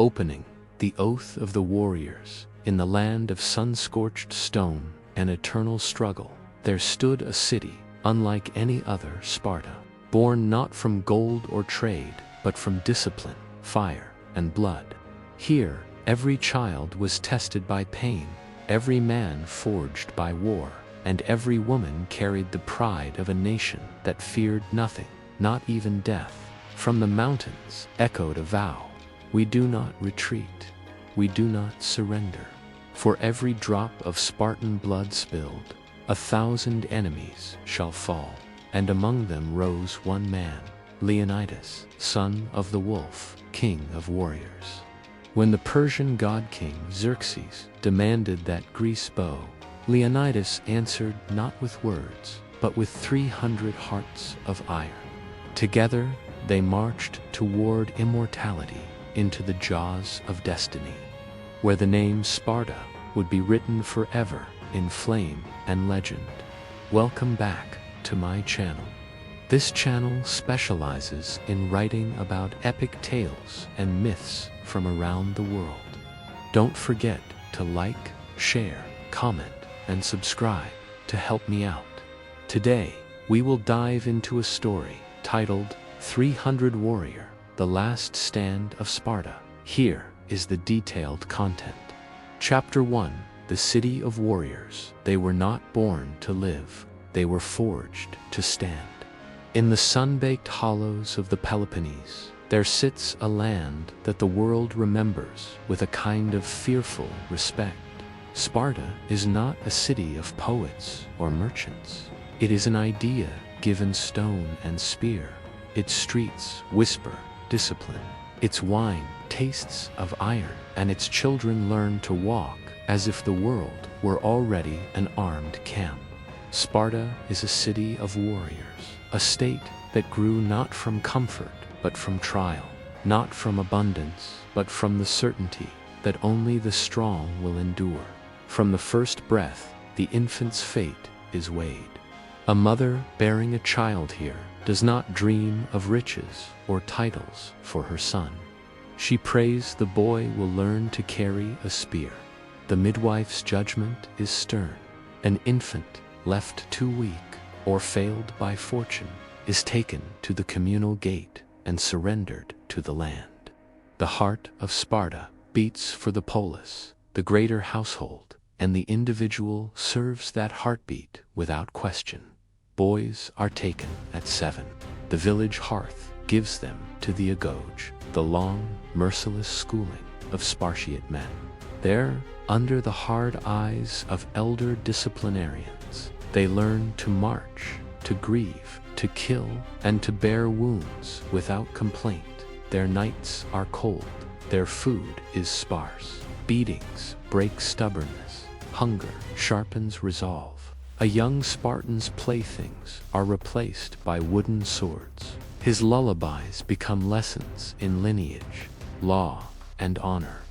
Opening, the oath of the warriors, in the land of sun-scorched stone and eternal struggle, there stood a city, unlike any other Sparta, born not from gold or trade, but from discipline, fire, and blood. Here, every child was tested by pain, every man forged by war, and every woman carried the pride of a nation that feared nothing, not even death. From the mountains echoed a vow: we do not retreat, we do not surrender. For every drop of Spartan blood spilled, 1,000 enemies shall fall, and among them rose one man, Leonidas, son of the wolf, king of warriors. When the Persian god-king Xerxes demanded that Greece bow, Leonidas answered not with words, but with 300 hearts of iron. Together, they marched toward immortality into the jaws of destiny, where the name Sparta would be written forever in flame and legend. Welcome back to my channel. This channel specializes in writing about epic tales and myths from around the world. Don't forget to like, share, comment, and subscribe to help me out. Today, we will dive into a story titled 300 Warrior, the Last Stand of Sparta. Here is the detailed content. Chapter 1, the City of Warriors. They were not born to live, they were forged to stand. In the sun-baked hollows of the Peloponnese, there sits a land that the world remembers with a kind of fearful respect. Sparta is not a city of poets or merchants. It is an idea given stone and spear. Its streets whisper discipline. Its wine tastes of iron, and its children learn to walk as if the world were already an armed camp. Sparta is a city of warriors, a state that grew not from comfort, but from trial, not from abundance, but from the certainty that only the strong will endure. From the first breath, the infant's fate is weighed. A mother bearing a child here does not dream of riches or titles for her son. She prays the boy will learn to carry a spear. The midwife's judgment is stern. An infant left too weak or failed by fortune is taken to the communal gate and surrendered to the land. The heart of Sparta beats for the polis, the greater household, and the individual serves that heartbeat without question. Boys are taken at 7. The village hearth gives them to the agoge, the long, merciless schooling of Spartiate men. There, under the hard eyes of elder disciplinarians, they learn to march, to grieve, to kill, and to bear wounds without complaint. Their nights are cold, their food is sparse. Beatings break stubbornness, hunger sharpens resolve. A young Spartan's playthings are replaced by wooden swords. His lullabies become lessons in lineage, law, and honor.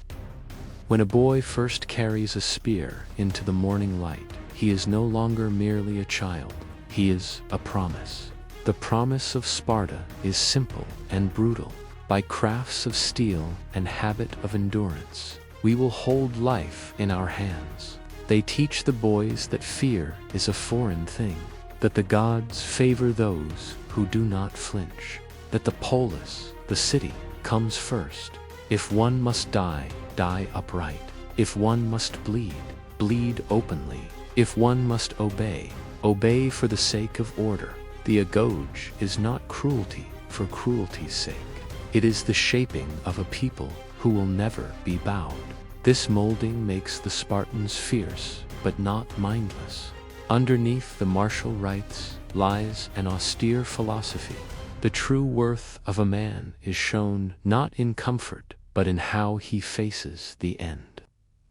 When a boy first carries a spear into the morning light, he is no longer merely a child, he is a promise. The promise of Sparta is simple and brutal. By crafts of steel and habit of endurance, we will hold life in our hands. They teach the boys that fear is a foreign thing, that the gods favor those who do not flinch, that the polis, the city, comes first. If one must die, die upright. If one must bleed, bleed openly. If one must obey, obey for the sake of order. The agoge is not cruelty for cruelty's sake. It is the shaping of a people who will never be bowed. This molding makes the Spartans fierce, but not mindless. Underneath the martial rites lies an austere philosophy. The true worth of a man is shown not in comfort, but in how he faces the end.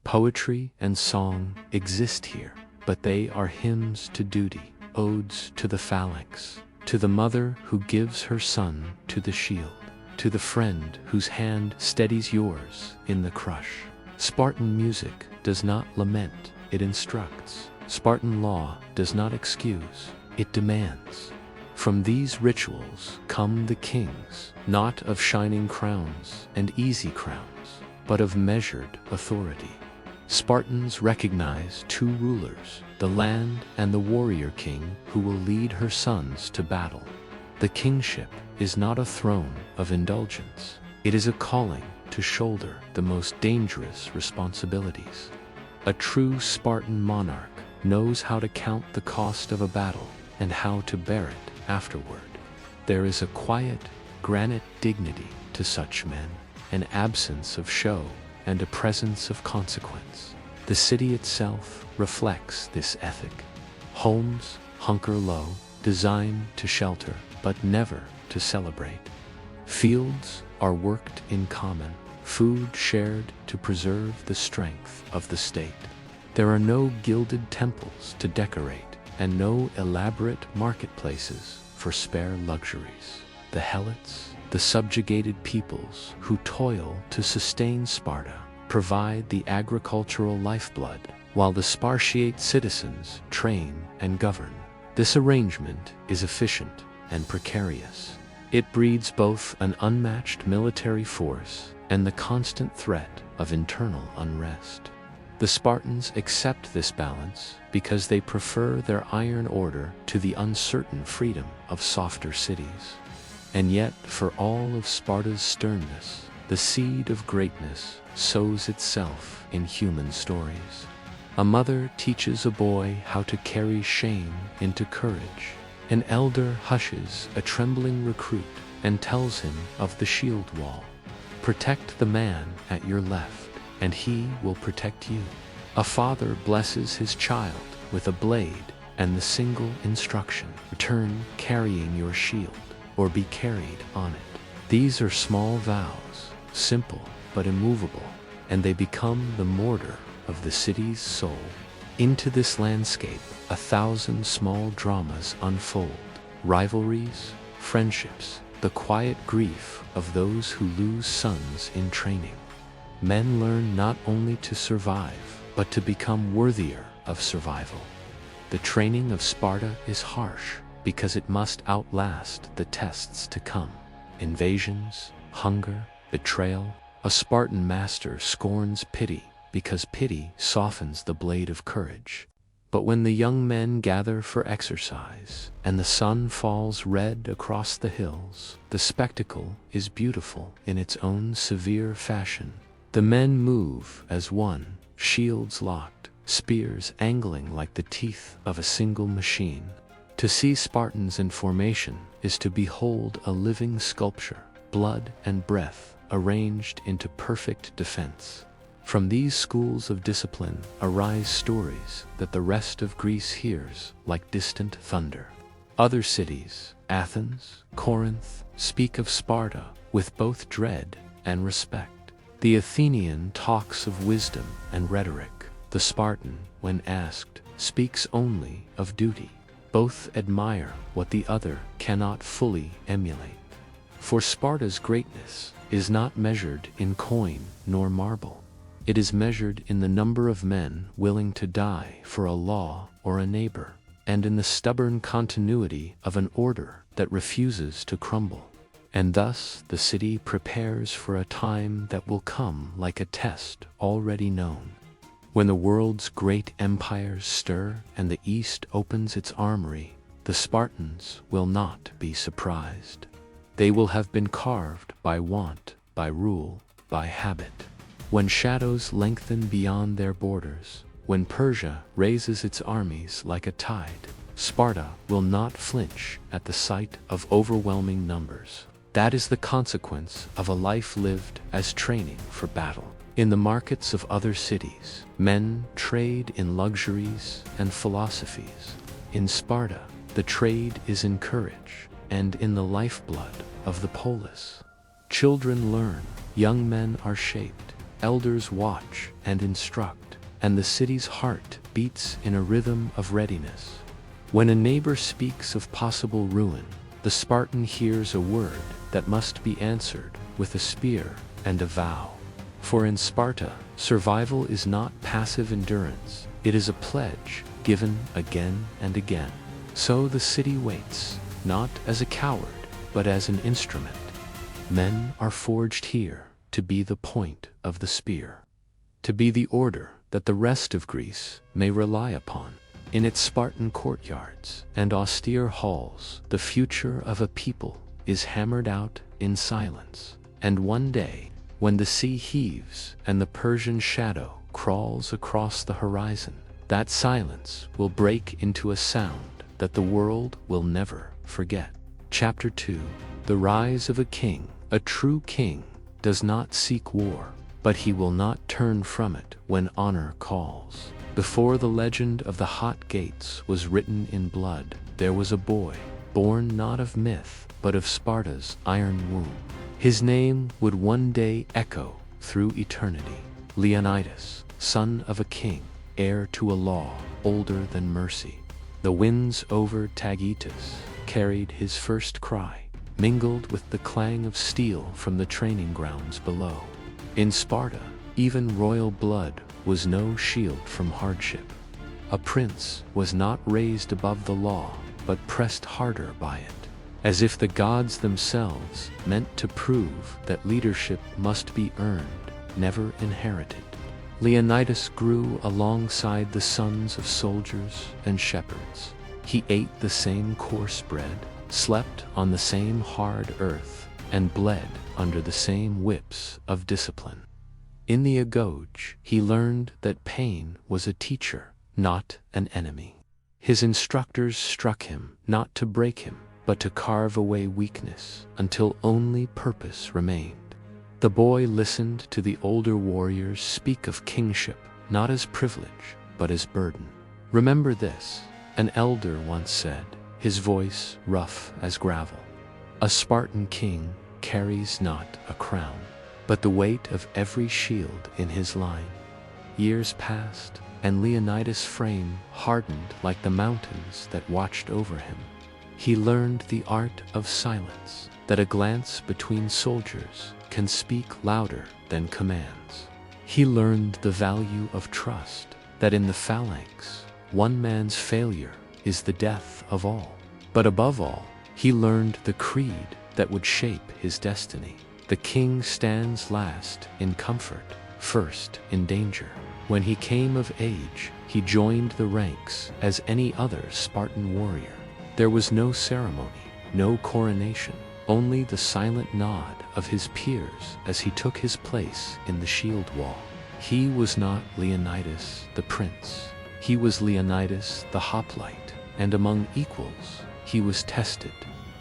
Poetry and song exist here, but they are hymns to duty, odes to the phalanx, to the mother who gives her son to the shield, to the friend whose hand steadies yours in the crush. Spartan music does not lament, it instructs. Spartan law does not excuse, it demands. From these rituals come the kings, not of shining crowns and easy crowns, but of measured authority. Spartans recognize two rulers, the land and the warrior king who will lead her sons to battle. The kingship is not a throne of indulgence. It is a calling to shoulder the most dangerous responsibilities. A true Spartan monarch knows how to count the cost of a battle and how to bear it afterward. There is a quiet, granite dignity to such men, an absence of show and a presence of consequence. The city itself reflects this ethic. Homes hunker low, designed to shelter, but never to celebrate. Fields are worked in common, food shared to preserve the strength of the state. There are no gilded temples to decorate, and no elaborate marketplaces for spare luxuries. The helots, the subjugated peoples who toil to sustain Sparta, provide the agricultural lifeblood, while the Spartiate citizens train and govern. This arrangement is efficient and precarious. It breeds both an unmatched military force and the constant threat of internal unrest. The Spartans accept this balance because they prefer their iron order to the uncertain freedom of softer cities. And yet, for all of Sparta's sternness, the seed of greatness sows itself in human stories. A mother teaches a boy how to carry shame into courage. An elder hushes a trembling recruit and tells him of the shield wall. Protect the man at your left, and he will protect you. A father blesses his child with a blade and the single instruction: return carrying your shield, or be carried on it. These are small vows, simple but immovable, and they become the mortar of the city's soul. Into this landscape, 1,000 small dramas unfold: rivalries, friendships, the quiet grief of those who lose sons in training. Men learn not only to survive, but to become worthier of survival. The training of Sparta is harsh because it must outlast the tests to come. Invasions, hunger, betrayal. A Spartan master scorns pity because pity softens the blade of courage. But when the young men gather for exercise and the sun falls red across the hills, the spectacle is beautiful in its own severe fashion. The men move as one, shields locked, spears angling like the teeth of a single machine. To see Spartans in formation is to behold a living sculpture, blood and breath arranged into perfect defense. From these schools of discipline arise stories that the rest of Greece hears like distant thunder. Other cities, Athens, Corinth, speak of Sparta with both dread and respect. The Athenian talks of wisdom and rhetoric. The Spartan, when asked, speaks only of duty. Both admire what the other cannot fully emulate. For Sparta's greatness is not measured in coin nor marble. It is measured in the number of men willing to die for a law or a neighbor, and in the stubborn continuity of an order that refuses to crumble. And thus the city prepares for a time that will come like a test already known. When the world's great empires stir and the East opens its armory, the Spartans will not be surprised. They will have been carved by want, by rule, by habit. When shadows lengthen beyond their borders, when Persia raises its armies like a tide, Sparta will not flinch at the sight of overwhelming numbers. That is the consequence of a life lived as training for battle. In the markets of other cities, men trade in luxuries and philosophies. In Sparta, the trade is in courage and in the lifeblood of the polis. Children learn, young men are shaped, elders watch and instruct, and the city's heart beats in a rhythm of readiness. When a neighbor speaks of possible ruin, the Spartan hears a word that must be answered with a spear and a vow. For in Sparta, survival is not passive endurance, it is a pledge given again and again. So the city waits, not as a coward, but as an instrument. Men are forged here, to be the point of the spear, to be the order that the rest of Greece may rely upon. In its Spartan courtyards and austere halls, the future of a people is hammered out in silence. And one day, when the sea heaves and the Persian shadow crawls across the horizon, that silence will break into a sound that the world will never forget. Chapter 2. The Rise of a King. A true king does not seek war, but he will not turn from it when honor calls. Before the legend of the Hot Gates was written in blood, there was a boy, born not of myth, but of Sparta's iron womb. His name would one day echo through eternity. Leonidas, son of a king, heir to a law older than mercy. The winds over Tagetes carried his first cry, mingled with the clang of steel from the training grounds below. In Sparta, even royal blood was no shield from hardship. A prince was not raised above the law, but pressed harder by it, as if the gods themselves meant to prove that leadership must be earned, never inherited. Leonidas grew alongside the sons of soldiers and shepherds. He ate the same coarse bread, slept on the same hard earth, and bled under the same whips of discipline. In the agoge, he learned that pain was a teacher, not an enemy. His instructors struck him not to break him, but to carve away weakness until only purpose remained. The boy listened to the older warriors speak of kingship, not as privilege, but as burden. "Remember this," an elder once said, his voice rough as gravel. "A Spartan king carries not a crown, but the weight of every shield in his line." Years passed, and Leonidas' frame hardened like the mountains that watched over him. He learned the art of silence, that a glance between soldiers can speak louder than commands. He learned the value of trust, that in the phalanx, one man's failure is the death of all. But above all, he learned the creed that would shape his destiny. The king stands last in comfort, first in danger. When he came of age, he joined the ranks as any other Spartan warrior. There was no ceremony, no coronation, only the silent nod of his peers as he took his place in the shield wall. He was not Leonidas the prince. He was Leonidas the hoplite, and among equals, he was tested.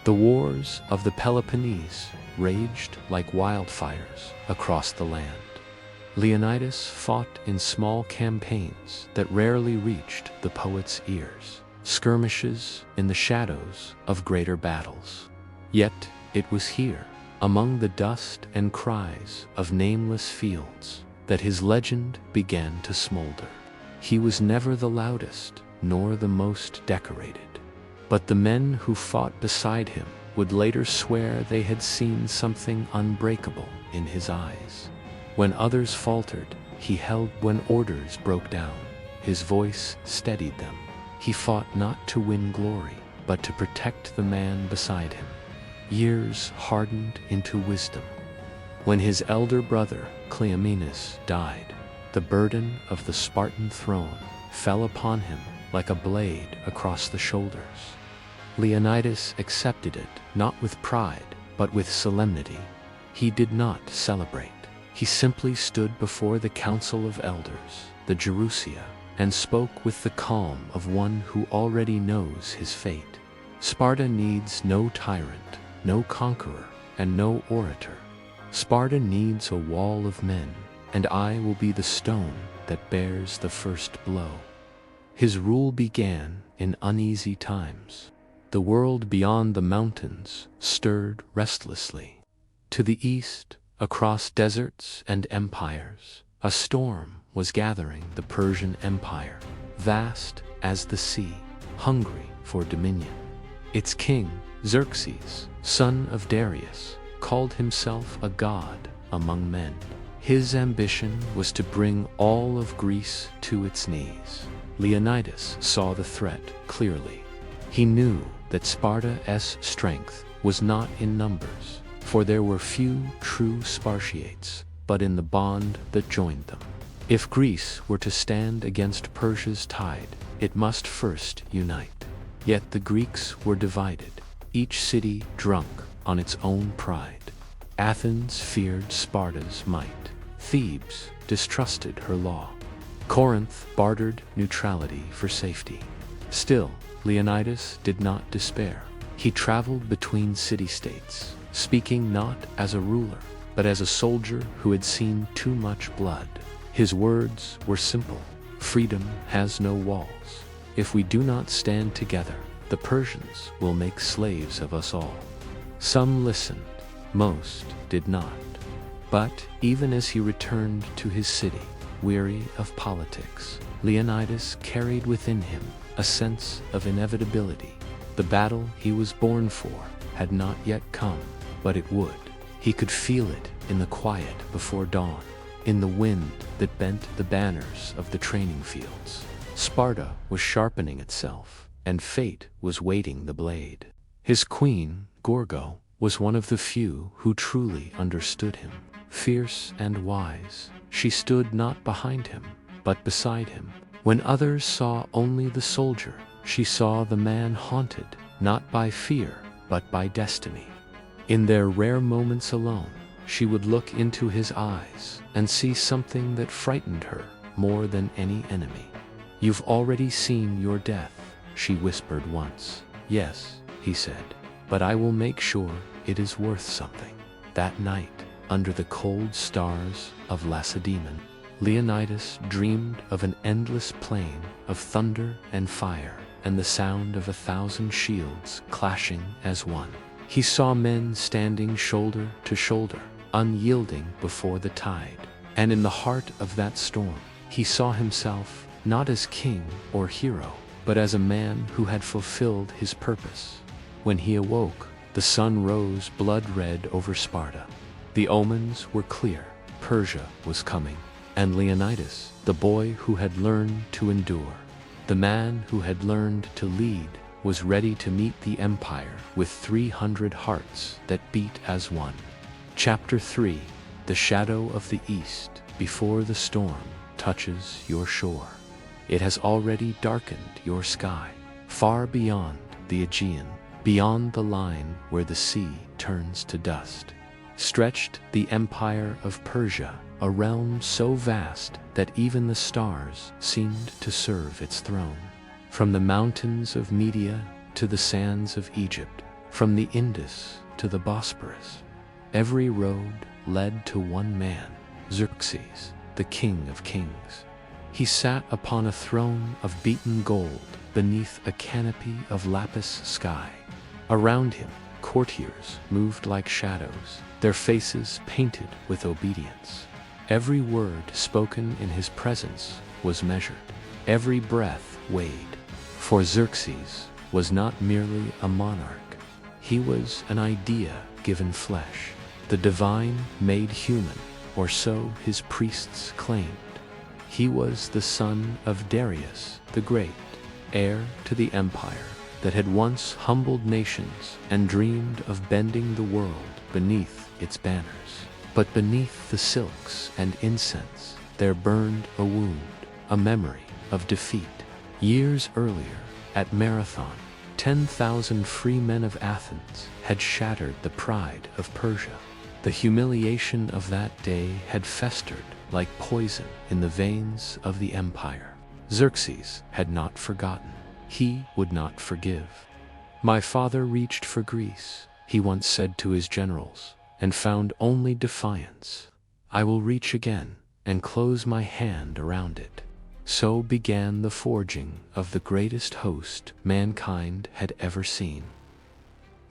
The wars of the Peloponnese raged like wildfires across the land. Leonidas fought in small campaigns that rarely reached the poet's ears, skirmishes in the shadows of greater battles. Yet it was here, among the dust and cries of nameless fields, that his legend began to smolder. He was never the loudest, nor the most decorated, but the men who fought beside him would later swear they had seen something unbreakable in his eyes. When others faltered, he held. When orders broke down, his voice steadied them. He fought not to win glory, but to protect the man beside him. Years hardened into wisdom. When his elder brother, Cleomenes, died, the burden of the Spartan throne fell upon him like a blade across the shoulders. Leonidas accepted it, not with pride, but with solemnity. He did not celebrate. He simply stood before the council of elders, the Gerousia, and spoke with the calm of one who already knows his fate. Sparta needs no tyrant, no conqueror, and no orator. Sparta needs a wall of men, and I will be the stone that bears the first blow. His rule began in uneasy times. The world beyond the mountains stirred restlessly. To the east, across deserts and empires, a storm was gathering. The Persian Empire, vast as the sea, hungry for dominion. Its king, Xerxes, son of Darius, called himself a god among men. His ambition was to bring all of Greece to its knees. Leonidas saw the threat clearly. He knew that Sparta's strength was not in numbers, for there were few true Spartiates, but in the bond that joined them. If Greece were to stand against Persia's tide, it must first unite. Yet the Greeks were divided, each city drunk on its own pride. Athens feared Sparta's might. Thebes distrusted her law. Corinth bartered neutrality for safety. Still, Leonidas did not despair. He traveled between city-states, speaking not as a ruler, but as a soldier who had seen too much blood. His words were simple: freedom has no walls. If we do not stand together, the Persians will make slaves of us all. Some listened, most did not. But even as he returned to his city, weary of politics, Leonidas carried within him a sense of inevitability. The battle he was born for had not yet come, but it would. He could feel it in the quiet before dawn, in the wind that bent the banners of the training fields. Sparta was sharpening itself, and fate was weighting the blade. His queen, Gorgo, was one of the few who truly understood him. Fierce and wise, she stood not behind him, but beside him. When others saw only the soldier, she saw the man haunted, not by fear, but by destiny. In their rare moments alone, she would look into his eyes and see something that frightened her more than any enemy. "You've already seen your death," she whispered once. "Yes," he said, "but I will make sure it is worth something." That night, under the cold stars of Lacedaemon, Leonidas dreamed of an endless plain of thunder and fire, and the sound of 1,000 shields clashing as one. He saw men standing shoulder to shoulder, unyielding before the tide. And in the heart of that storm, he saw himself not as king or hero, but as a man who had fulfilled his purpose. When he awoke, the sun rose blood-red over Sparta. The omens were clear. Persia was coming. And Leonidas, the boy who had learned to endure, the man who had learned to lead, was ready to meet the empire with 300 hearts that beat as one. Chapter 3: The Shadow of the East Before the storm touches your shore. It has already darkened your sky, far beyond the Aegean, beyond the line where the sea turns to dust. Stretched the empire of Persia, a realm so vast that even the stars seemed to serve its throne. From the mountains of Media to the sands of Egypt, from the Indus to the Bosporus, every road led to one man, Xerxes, the king of kings. He sat upon a throne of beaten gold beneath a canopy of lapis sky. Around him, courtiers moved like shadows, their faces painted with obedience. Every word spoken in his presence was measured, every breath weighed. For Xerxes was not merely a monarch. He was an idea given flesh, the divine made human, or so his priests claimed. He was the son of Darius the Great, heir to the empire that had once humbled nations and dreamed of bending the world beneath its banners. But beneath the silks and incense, there burned a wound, a memory of defeat. Years earlier, at Marathon, 10,000 free men of Athens had shattered the pride of Persia. The humiliation of that day had festered like poison in the veins of the empire. Xerxes had not forgotten. He would not forgive. "My father reached for Greece," he once said to his generals, "and found only defiance. I will reach again and close my hand around it." So began the forging of the greatest host mankind had ever seen.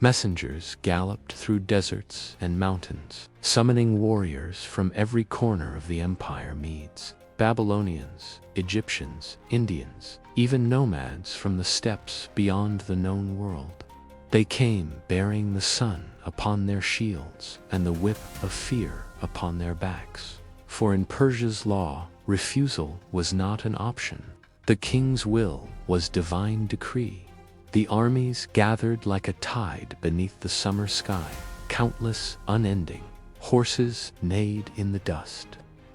Messengers galloped through deserts and mountains, summoning warriors from every corner of the empire. Medes, Babylonians, Egyptians, Indians, even nomads from the steppes beyond the known world. They came bearing the sun upon their shields and the whip of fear upon their backs. For in Persia's law, refusal was not an option. The king's will was divine decree. The armies gathered like a tide beneath the summer sky, countless, unending. Horses neighed in the dust.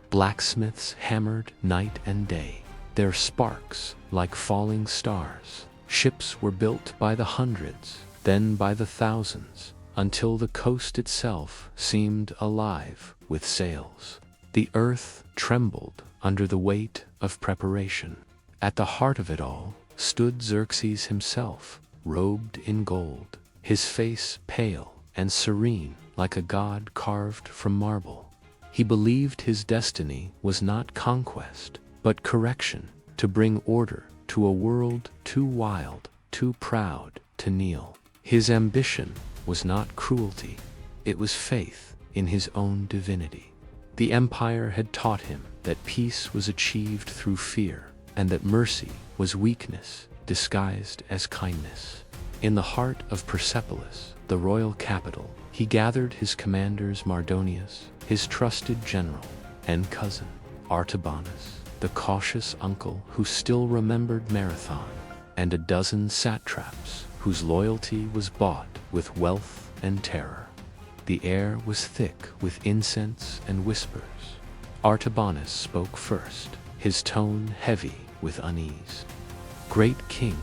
Blacksmiths hammered night and day, their sparks like falling stars. Ships were built by the hundreds, then by the thousands, until the coast itself seemed alive with sails. The earth trembled under the weight of preparation. At the heart of it all stood Xerxes himself, robed in gold, his face pale and serene like a god carved from marble. He believed his destiny was not conquest, but correction, to bring order to a world too wild, too proud to kneel. His ambition was not cruelty, it was faith in his own divinity. The empire had taught him that peace was achieved through fear, and that mercy was weakness disguised as kindness. In the heart of Persepolis, the royal capital, he gathered his commanders Mardonius, his trusted general and cousin, Artabanus, the cautious uncle who still remembered Marathon, and a dozen satraps whose loyalty was bought with wealth and terror. The air was thick with incense and whispers. Artabanus spoke first, his tone heavy with unease. "Great king,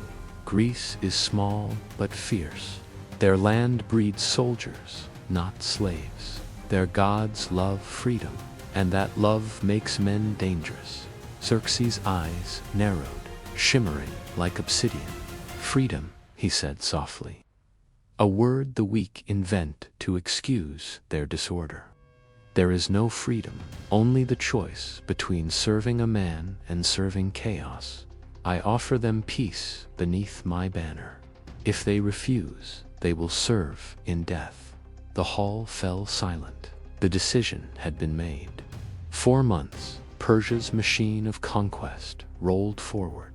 Greece is small but fierce. Their land breeds soldiers, not slaves. Their gods love freedom, and that love makes men dangerous." Xerxes' eyes narrowed, shimmering like obsidian. "Freedom," he said softly. A word the weak invent to excuse their disorder. There is no freedom, only the choice between serving a man and serving chaos. I offer them peace beneath my banner. If they refuse, they will serve in death. The hall fell silent. The decision had been made. 4 months, Persia's machine of conquest rolled forward.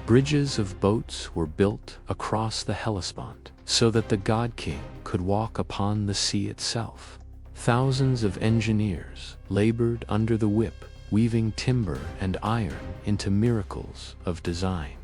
Bridges of boats were built across the Hellespont so that the god king could walk upon the sea itself. Thousands of engineers labored under the whip, weaving timber and iron into miracles of design.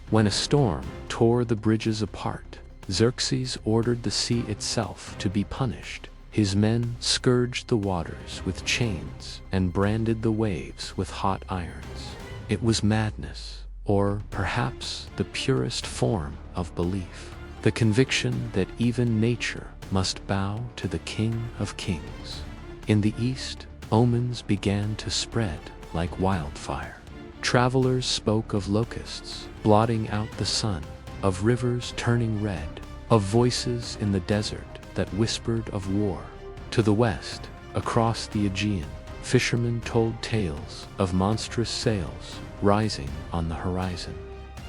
When a storm tore the bridges apart, Xerxes ordered the sea itself to be punished. His men scourged the waters with chains and branded the waves with hot irons. It was madness, or perhaps the purest form of belief, the conviction that even nature must bow to the King of Kings. In the east, omens began to spread like wildfire. Travelers spoke of locusts blotting out the sun, of rivers turning red, of voices in the desert that whispered of war. To the west, across the Aegean, fishermen told tales of monstrous sails rising on the horizon.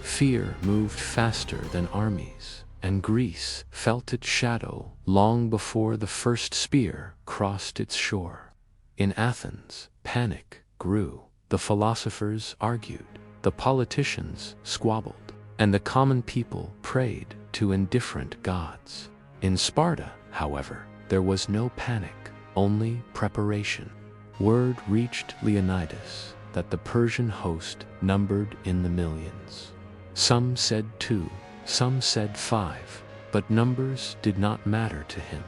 Fear moved faster than armies, and Greece felt its shadow long before the first spear crossed its shore. In Athens, panic grew. The philosophers argued, the politicians squabbled, and the common people prayed to indifferent gods. In Sparta, however, there was no panic, only preparation. Word reached Leonidas that the Persian host numbered in the millions. Some said 2, some said 5, but numbers did not matter to him.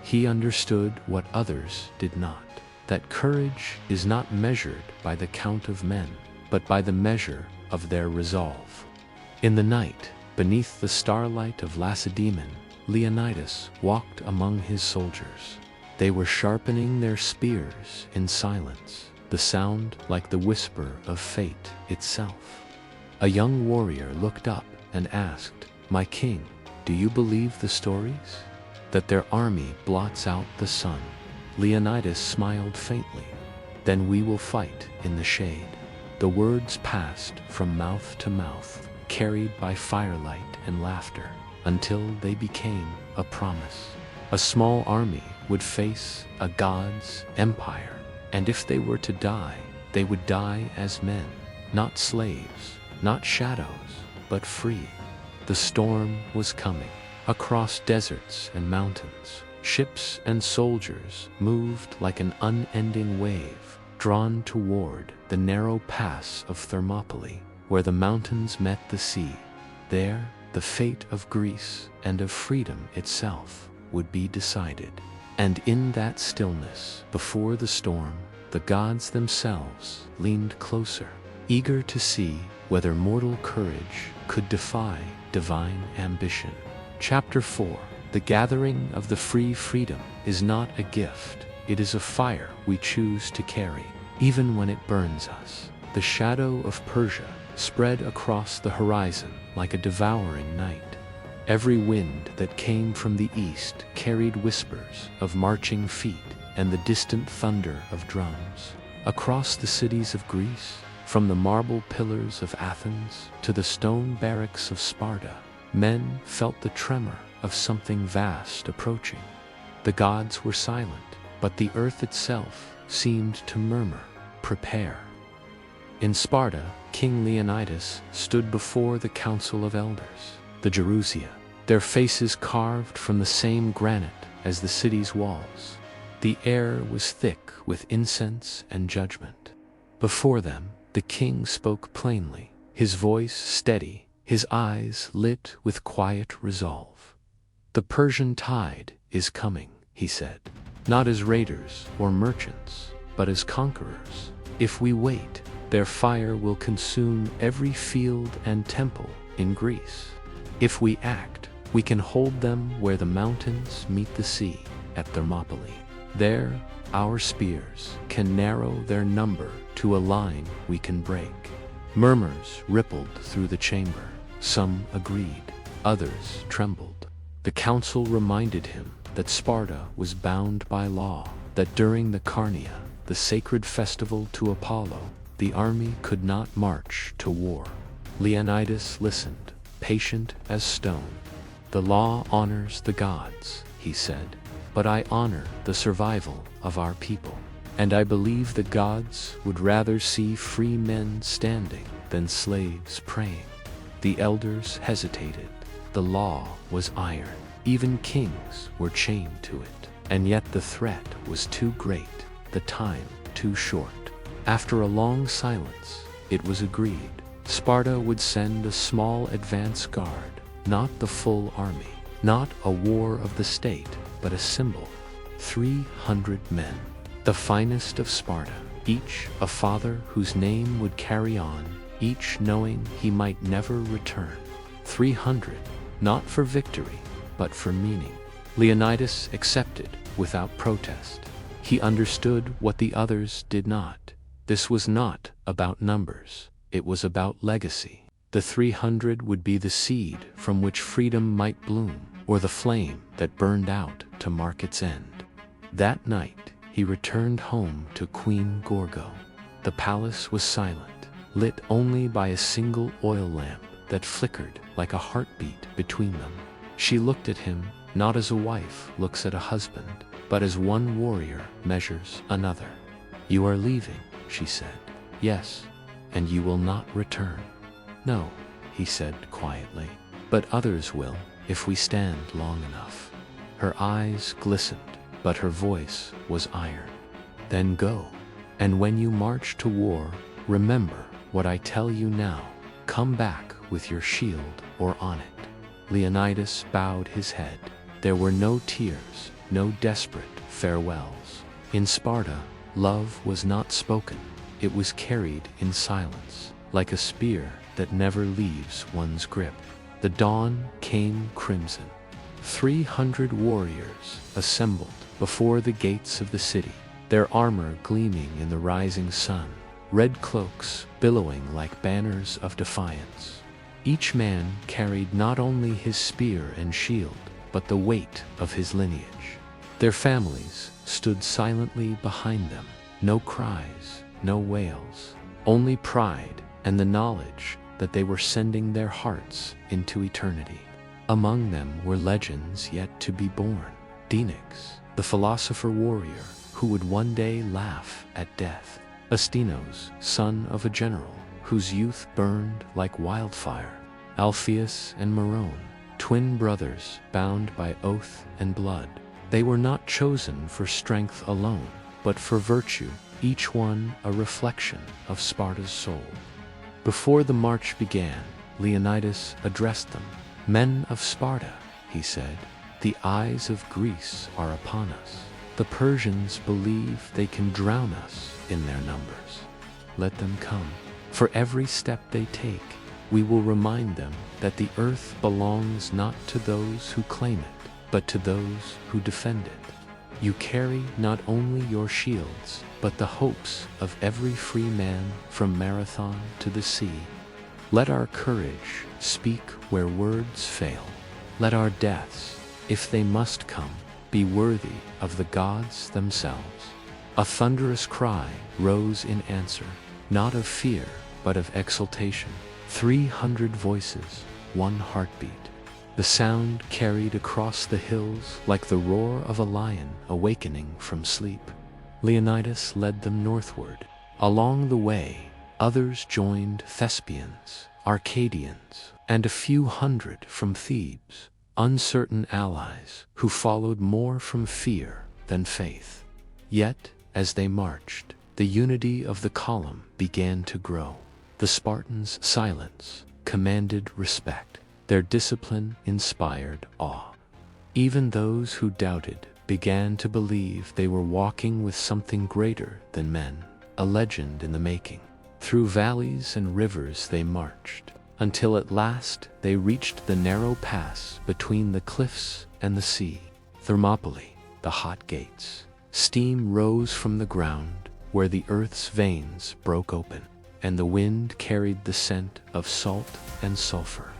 He understood what others did not, that courage is not measured by the count of men, but by the measure of their resolve. In the night, beneath the starlight of Lacedaemon, Leonidas walked among his soldiers. They were sharpening their spears in silence, the sound like the whisper of fate itself. A young warrior looked up and asked, "My king, do you believe the stories? That their army blots out the sun?" Leonidas smiled faintly. "Then we will fight in the shade." The words passed from mouth to mouth, carried by firelight and laughter, until they became a promise. A small army would face a god's empire, and if they were to die, they would die as men, not slaves, not shadows, but free. The storm was coming. Across deserts and mountains, ships and soldiers moved like an unending wave, drawn toward the narrow pass of Thermopylae, where the mountains met the sea. There, the fate of Greece and of freedom itself would be decided. And in that stillness, before the storm, the gods themselves leaned closer, eager to see whether mortal courage could defy divine ambition. Chapter 4. The gathering of the free freedom is not a gift, it is a fire we choose to carry, even when it burns us. The shadow of Persia spread across the horizon like a devouring night. Every wind that came from the east carried whispers of marching feet and the distant thunder of drums. Across the cities of Greece, from the marble pillars of Athens to the stone barracks of Sparta, men felt the tremor of something vast approaching. The gods were silent, but the earth itself seemed to murmur, "Prepare." In Sparta, King Leonidas stood before the council of elders, the Gerousia, their faces carved from the same granite as the city's walls. The air was thick with incense and judgment. Before them, the king spoke plainly, his voice steady, his eyes lit with quiet resolve. "The Persian tide is coming," he said, "not as raiders or merchants, but as conquerors. If we wait, their fire will consume every field and temple in Greece. If we act, we can hold them where the mountains meet the sea, at Thermopylae. There, our spears can narrow their number to a line we can break." Murmurs rippled through the chamber. Some agreed, others trembled. The council reminded him that Sparta was bound by law, that during the Carnia, the sacred festival to Apollo, the army could not march to war. Leonidas listened, patient as stone. "The law honors the gods," he said, "but I honor the survival of our people. And I believe the gods would rather see free men standing than slaves praying." The elders hesitated. The law was iron. Even kings were chained to it. And yet the threat was too great, the time too short. After a long silence, it was agreed. Sparta would send a small advance guard, not the full army, not a war of the state, but a symbol. 300 men, the finest of Sparta, each a father whose name would carry on, each knowing he might never return. 300, not for victory, but for meaning. Leonidas accepted without protest. He understood what the others did not. This was not about numbers, it was about legacy. The 300 would be the seed from which freedom might bloom, or the flame that burned out to mark its end. That night, he returned home to Queen Gorgo. The palace was silent, lit only by a single oil lamp that flickered like a heartbeat between them. She looked at him, not as a wife looks at a husband, but as one warrior measures another. "You are leaving," she said. "Yes, and you will not return." "No," he said quietly, "but others will, if we stand long enough." Her eyes glistened, but her voice was iron. "Then go, and when you march to war, remember what I tell you now. Come back with your shield or on it." Leonidas bowed his head. There were no tears, no desperate farewells. In Sparta, love was not spoken. It was carried in silence, like a spear that never leaves one's grip. The dawn came crimson. 300 warriors assembled before the gates of the city, their armor gleaming in the rising sun, red cloaks billowing like banners of defiance. Each man carried not only his spear and shield, but the weight of his lineage. Their families stood silently behind them. No cries, no wails, only pride and the knowledge that they were sending their hearts into eternity. Among them were legends yet to be born. Phoenix, the philosopher warrior who would one day laugh at death. Astinos, son of a general whose youth burned like wildfire. Alpheus and Maron, twin brothers bound by oath and blood. They were not chosen for strength alone, but for virtue, each one a reflection of Sparta's soul. Before the march began, Leonidas addressed them. "Men of Sparta," he said, The eyes of Greece are upon us. The Persians believe they can drown us in their numbers. Let them come. For every step they take, we will remind them that the earth belongs not to those who claim it, but to those who defend it. You carry not only your shields, but the hopes of every free man from Marathon to the sea. Let our courage speak where words fail. Let our deaths, if they must come, be worthy of the gods themselves. A thunderous cry rose in answer, not of fear, but of exultation. 300 voices, one heartbeat. The sound carried across the hills like the roar of a lion awakening from sleep. Leonidas led them northward. Along the way, others joined Thespians, Arcadians, and a few hundred from Thebes, uncertain allies who followed more from fear than faith. Yet, as they marched, the unity of the column began to grow. The Spartans' silence commanded respect. Their discipline inspired awe. Even those who doubted began to believe they were walking with something greater than men, a legend in the making. Through valleys and rivers they marched, until at last they reached the narrow pass between the cliffs and the sea. Thermopylae, the hot gates. Steam rose from the ground where the earth's veins broke open, and the wind carried the scent of salt and sulfur.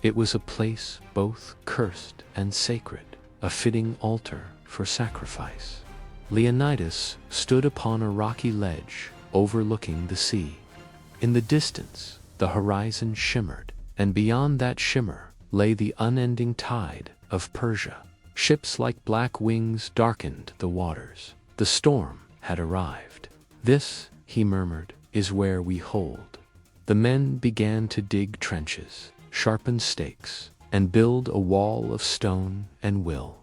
It was a place both cursed and sacred, a fitting altar for sacrifice. Leonidas stood upon a rocky ledge overlooking the sea. In the distance, the horizon shimmered, and beyond that shimmer lay the unending tide of Persia. Ships like black wings darkened the waters. The storm had arrived. "This," he murmured, "is where we hold." The men began to dig trenches, sharpen stakes, and build a wall of stone and will.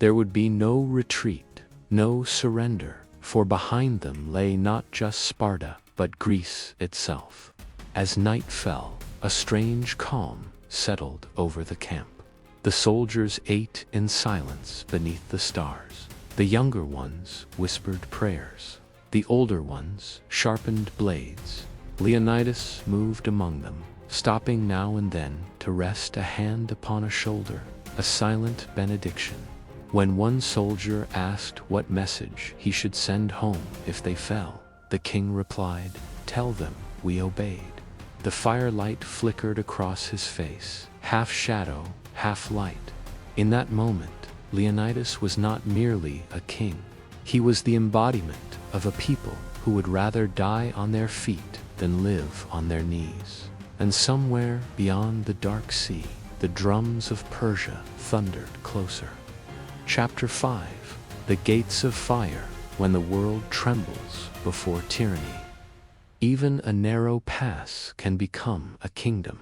There would be no retreat, no surrender, for behind them lay not just Sparta, but Greece itself. As night fell, a strange calm settled over the camp. The soldiers ate in silence beneath the stars. The younger ones whispered prayers. The older ones sharpened blades. Leonidas moved among them, stopping now and then to rest a hand upon a shoulder, a silent benediction. When one soldier asked what message he should send home if they fell, the king replied, "Tell them we obeyed." The firelight flickered across his face, half shadow, half light. In that moment, Leonidas was not merely a king. He was the embodiment of a people who would rather die on their feet than live on their knees. And somewhere beyond the dark sea, the drums of Persia thundered closer. Chapter 5: The Gates of Fire, when the world trembles before tyranny. Even a narrow pass can become a kingdom.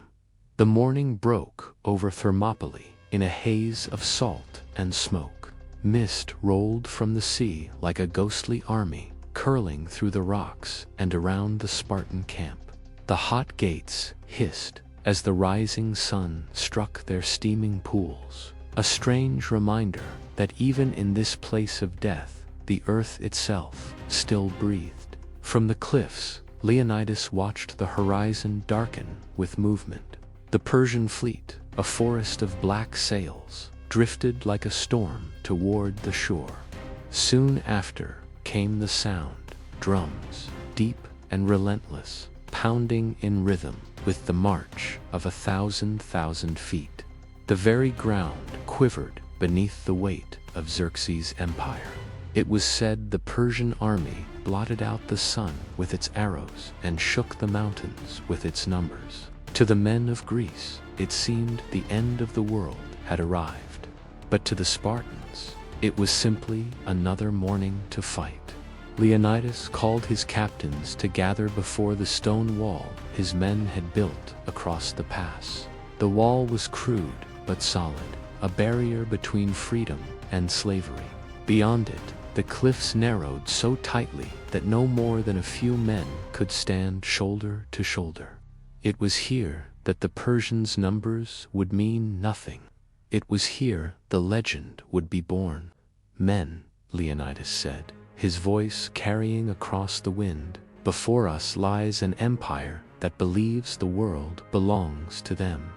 The morning broke over Thermopylae in a haze of salt and smoke. Mist rolled from the sea like a ghostly army, curling through the rocks and around the Spartan camp. The hot gates hissed as the rising sun struck their steaming pools, a strange reminder that even in this place of death, the earth itself still breathed. From the cliffs, Leonidas watched the horizon darken with movement. The Persian fleet, a forest of black sails, drifted like a storm toward the shore. Soon after came the sound, drums, deep and relentless, pounding in rhythm with the march of 1,000 feet. The very ground quivered beneath the weight of Xerxes' empire. It was said the Persian army blotted out the sun with its arrows and shook the mountains with its numbers. To the men of Greece, it seemed the end of the world had arrived. But to the Spartans, it was simply another morning to fight. Leonidas called his captains to gather before the stone wall his men had built across the pass. The wall was crude but solid, a barrier between freedom and slavery. Beyond it, the cliffs narrowed so tightly that no more than a few men could stand shoulder to shoulder. It was here that the Persians' numbers would mean nothing. It was here the legend would be born. Men, Leonidas said, his voice carrying across the wind, before us lies an empire that believes the world belongs to them.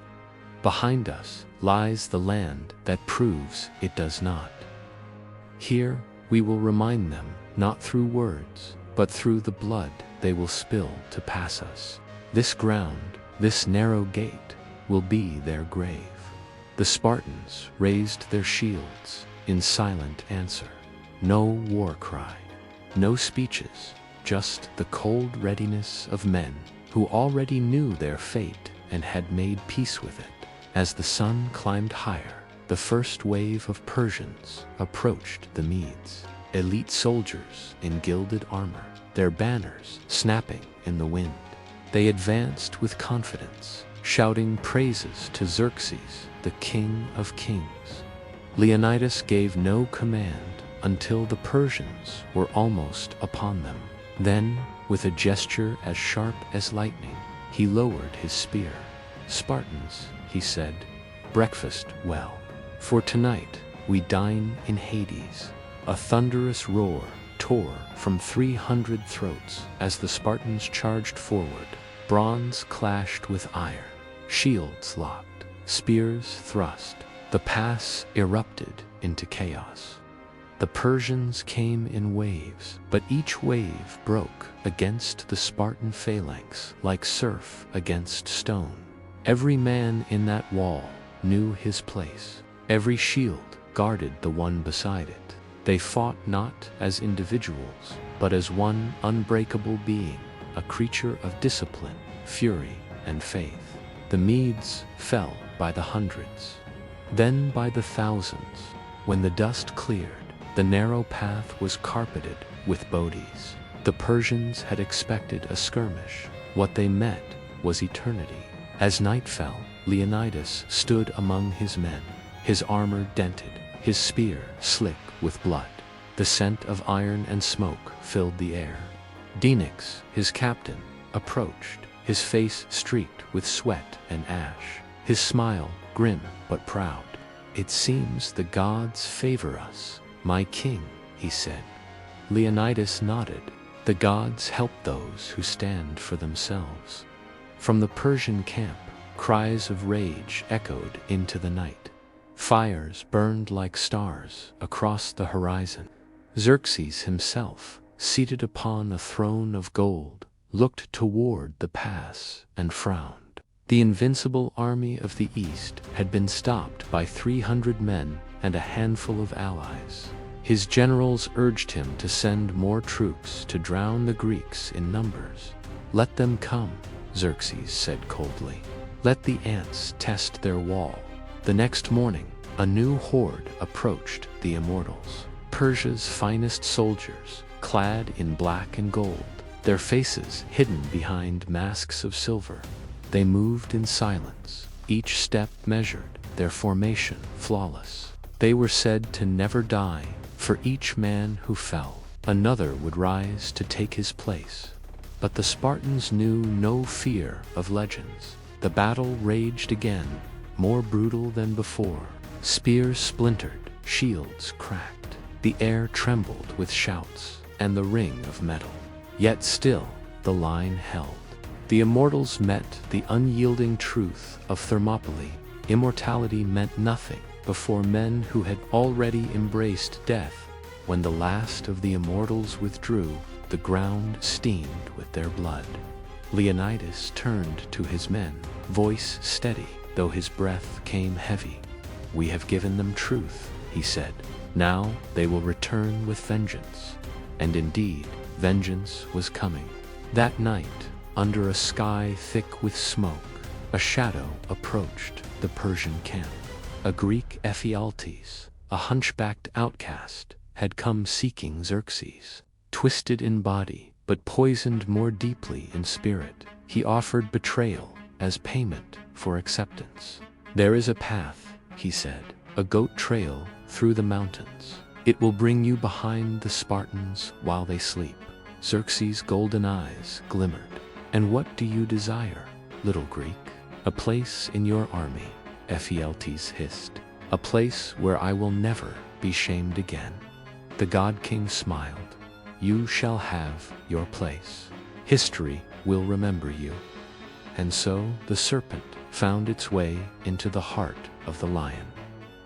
Behind us lies the land that proves it does not. Here we will remind them, not through words, but through the blood they will spill to pass us. This ground, this narrow gate, will be their grave. The Spartans raised their shields in silent answer. No war cry, no speeches, just the cold readiness of men who already knew their fate and had made peace with it. As the sun climbed higher, the first wave of Persians approached the Medes, elite soldiers in gilded armor, their banners snapping in the wind. They advanced with confidence, shouting praises to Xerxes, the king of kings. Leonidas gave no command until the Persians were almost upon them. Then, with a gesture as sharp as lightning, he lowered his spear. "Spartans," he said, "breakfast well. For tonight we dine in Hades." A thunderous roar tore from 300 throats as the Spartans charged forward. Bronze clashed with iron, shields locked, spears thrust. The pass erupted into chaos. The Persians came in waves, but each wave broke against the Spartan phalanx like surf against stone. Every man in that wall knew his place. Every shield guarded the one beside it. They fought not as individuals, but as one unbreakable being, a creature of discipline, fury, and faith. The Medes fell by the hundreds, then by the thousands. When the dust cleared, the narrow path was carpeted with bodies. The Persians had expected a skirmish. What they met was eternity. As night fell, Leonidas stood among his men, his armor dented, his spear slick with blood. The scent of iron and smoke filled the air. Denix, his captain, approached, his face streaked with sweat and ash, his smile grim but proud. "It seems the gods favor us, my king," he said. Leonidas nodded. The gods help those who stand for themselves. From the Persian camp, cries of rage echoed into the night. Fires burned like stars across the horizon. Xerxes himself, seated upon a throne of gold, looked toward the pass and frowned. The invincible army of the East had been stopped by 300 men and a handful of allies. His generals urged him to send more troops to drown the Greeks in numbers. "Let them come," Xerxes said coldly. "Let the ants test their wall." The next morning, a new horde approached the immortals. Persia's finest soldiers, clad in black and gold, their faces hidden behind masks of silver. They moved in silence, each step measured, their formation flawless. They were said to never die. For each man who fell, another would rise to take his place. But the Spartans knew no fear of legends. The battle raged again, more brutal than before. Spears splintered, shields cracked. The air trembled with shouts and the ring of metal. Yet still, the line held. The immortals met the unyielding truth of Thermopylae. Immortality meant nothing before men who had already embraced death. When the last of the immortals withdrew, the ground steamed with their blood. Leonidas turned to his men, voice steady, though his breath came heavy. "We have given them truth," he said. "Now they will return with vengeance." And indeed, vengeance was coming. That night, under a sky thick with smoke, a shadow approached the Persian camp. A Greek Ephialtes, a hunchbacked outcast, had come seeking Xerxes. Twisted in body, but poisoned more deeply in spirit, he offered betrayal as payment for acceptance. "There is a path," he said, "a goat trail through the mountains. It will bring you behind the Spartans while they sleep." Xerxes' golden eyes glimmered. "And what do you desire, little Greek?" "A place in your army," Ephialtes hissed. a place where I will never be shamed again." The god king smiled. "You shall have your place. History will remember you." And so the serpent found its way into the heart of the lion.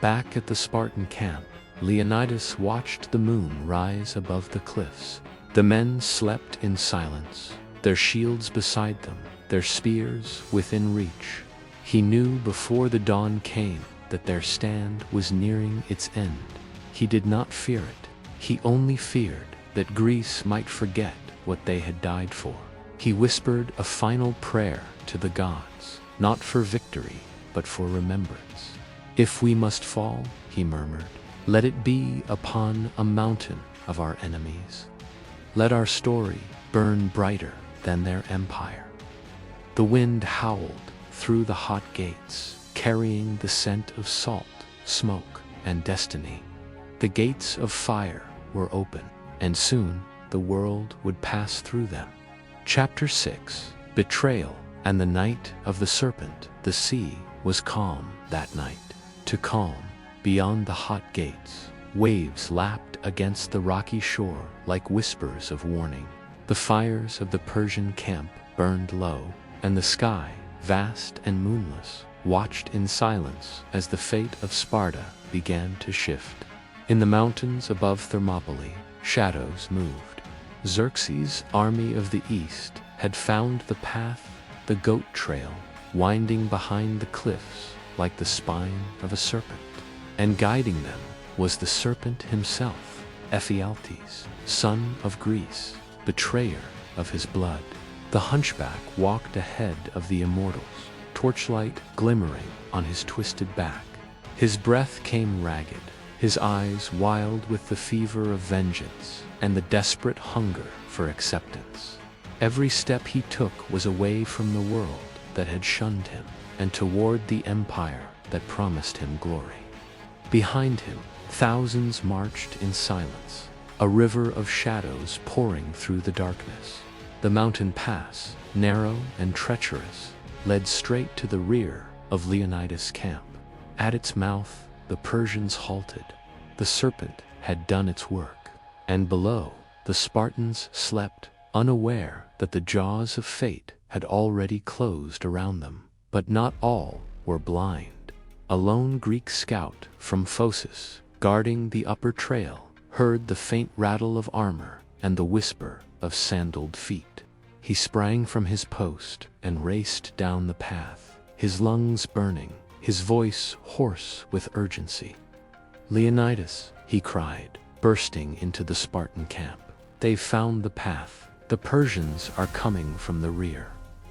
Back at the Spartan camp, Leonidas watched the moon rise above the cliffs. The men slept in silence, their shields beside them, their spears within reach. He knew before the dawn came that their stand was nearing its end. He did not fear it. He only feared that Greece might forget what they had died for. He whispered a final prayer to the gods, not for victory, but for remembrance. "If we must fall," he murmured, "let it be upon a mountain of our enemies. Let our story burn brighter than their empire." The wind howled through the hot gates, carrying the scent of salt, smoke, and destiny. The gates of fire were open, and soon the world would pass through them. Chapter 6: Betrayal and the Night of the Serpent. The sea was calm that night. To calm, beyond the hot gates, waves lapped against the rocky shore like whispers of warning. The fires of the Persian camp burned low, and the sky, vast and moonless, watched in silence as the fate of Sparta began to shift. In the mountains above Thermopylae, shadows moved. Xerxes' army of the east had found the path, the goat trail, winding behind the cliffs like the spine of a serpent. And guiding them was the serpent himself, Ephialtes, son of Greece, betrayer of his blood. The hunchback walked ahead of the immortals, torchlight glimmering on his twisted back. His breath came ragged, his eyes wild with the fever of vengeance and the desperate hunger for acceptance. Every step he took was away from the world that had shunned him and toward the empire that promised him glory. Behind him, thousands marched in silence, a river of shadows pouring through the darkness. The mountain pass, narrow and treacherous, led straight to the rear of Leonidas' camp. At its mouth, the Persians halted. The serpent had done its work, and below, the Spartans slept, unaware that the jaws of fate had already closed around them. But not all were blind. A lone Greek scout from Phocis, guarding the upper trail, heard the faint rattle of armor and the whisper of sandaled feet. He sprang from his post and raced down the path, his lungs burning, his voice hoarse with urgency. "Leonidas," he cried, bursting into the Spartan camp. "They've found the path. The Persians are coming from the rear."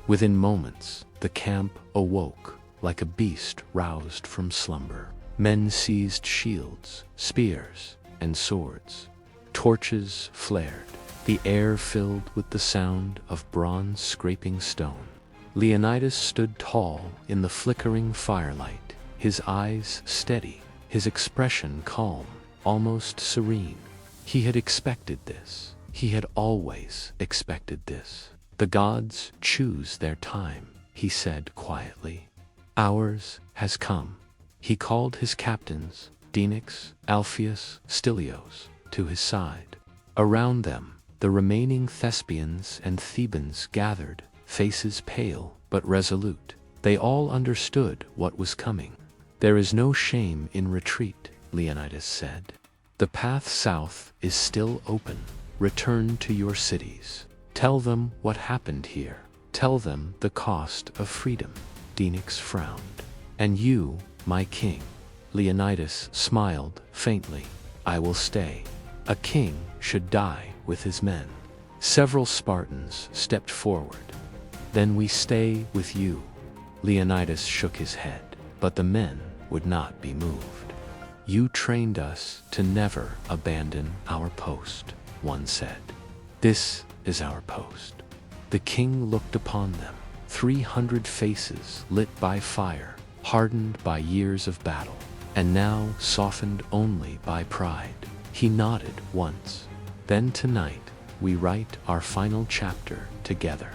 Within moments, the camp awoke like a beast roused from slumber. Men seized shields, spears, and swords. Torches flared, the air filled with the sound of bronze scraping stone. Leonidas stood tall in the flickering firelight, his eyes steady, his expression calm, almost serene. He had expected this. He had always expected this. "The gods choose their time," he said quietly. "Ours has come." He called his captains, Denix, Alpheus, Stilios, to his side. Around them, the remaining Thespians and Thebans gathered, faces pale but resolute. They all understood what was coming. "There is no shame in retreat," Leonidas said. "The path south is still open. Return to your cities. Tell them what happened here. Tell them the cost of freedom." Denix frowned. "And you, my king?" Leonidas smiled faintly. "I will stay. A king should die with his men." Several Spartans stepped forward. "Then we stay with you." Leonidas shook his head, but the men would not be moved. "You trained us to never abandon our post," one said. "This is our post." The king looked upon them, 300 faces lit by fire, hardened by years of battle, and now softened only by pride. He nodded once. "Then tonight, we write our final chapter together."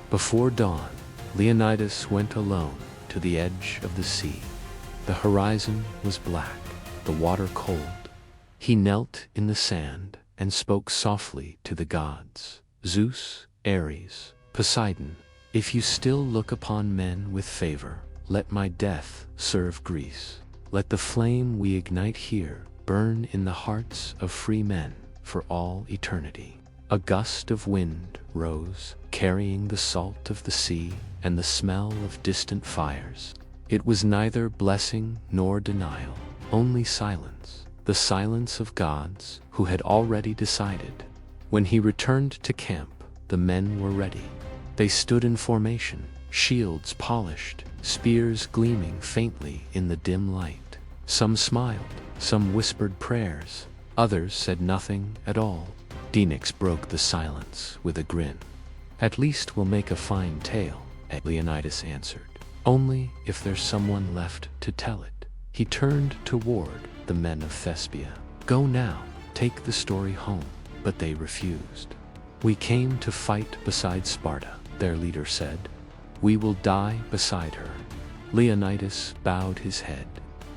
Before dawn, Leonidas went alone to the edge of the sea. The horizon was black, the water cold. He knelt in the sand and spoke softly to the gods. Zeus, Ares, Poseidon, if you still look upon men with favor, let my death serve Greece. Let the flame we ignite here burn in the hearts of free men for all eternity. A gust of wind rose, carrying the salt of the sea and the smell of distant fires. It was neither blessing nor denial, only silence, the silence of gods who had already decided. When he returned to camp, the men were ready. They stood in formation, shields polished, spears gleaming faintly in the dim light. Some smiled, some whispered prayers, others said nothing at all. Phoenix broke the silence with a grin. At least we'll make a fine tale, Leonidas answered. Only if there's someone left to tell it. He turned toward the men of Thespia. Go now, take the story home. But they refused. We came to fight beside Sparta, their leader said. We will die beside her. Leonidas bowed his head.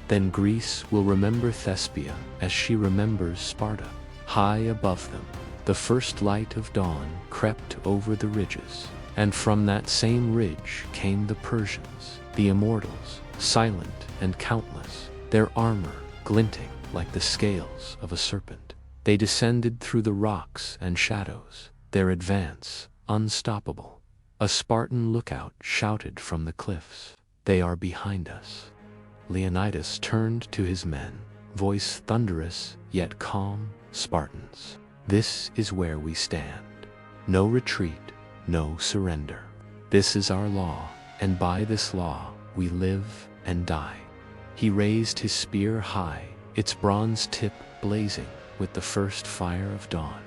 Then Greece will remember Thespia as she remembers Sparta. High above them, the first light of dawn crept over the ridges, and from that same ridge came the Persians, the immortals, silent and countless, their armor glinting like the scales of a serpent. They descended through the rocks and shadows, their advance unstoppable. A Spartan lookout shouted from the cliffs, "They are behind us." Leonidas turned to his men, voice thunderous yet calm. "Spartans, this is where we stand. No retreat, no surrender. This is our law, and by this law we live and die." He raised his spear high, its bronze tip blazing with the first fire of dawn.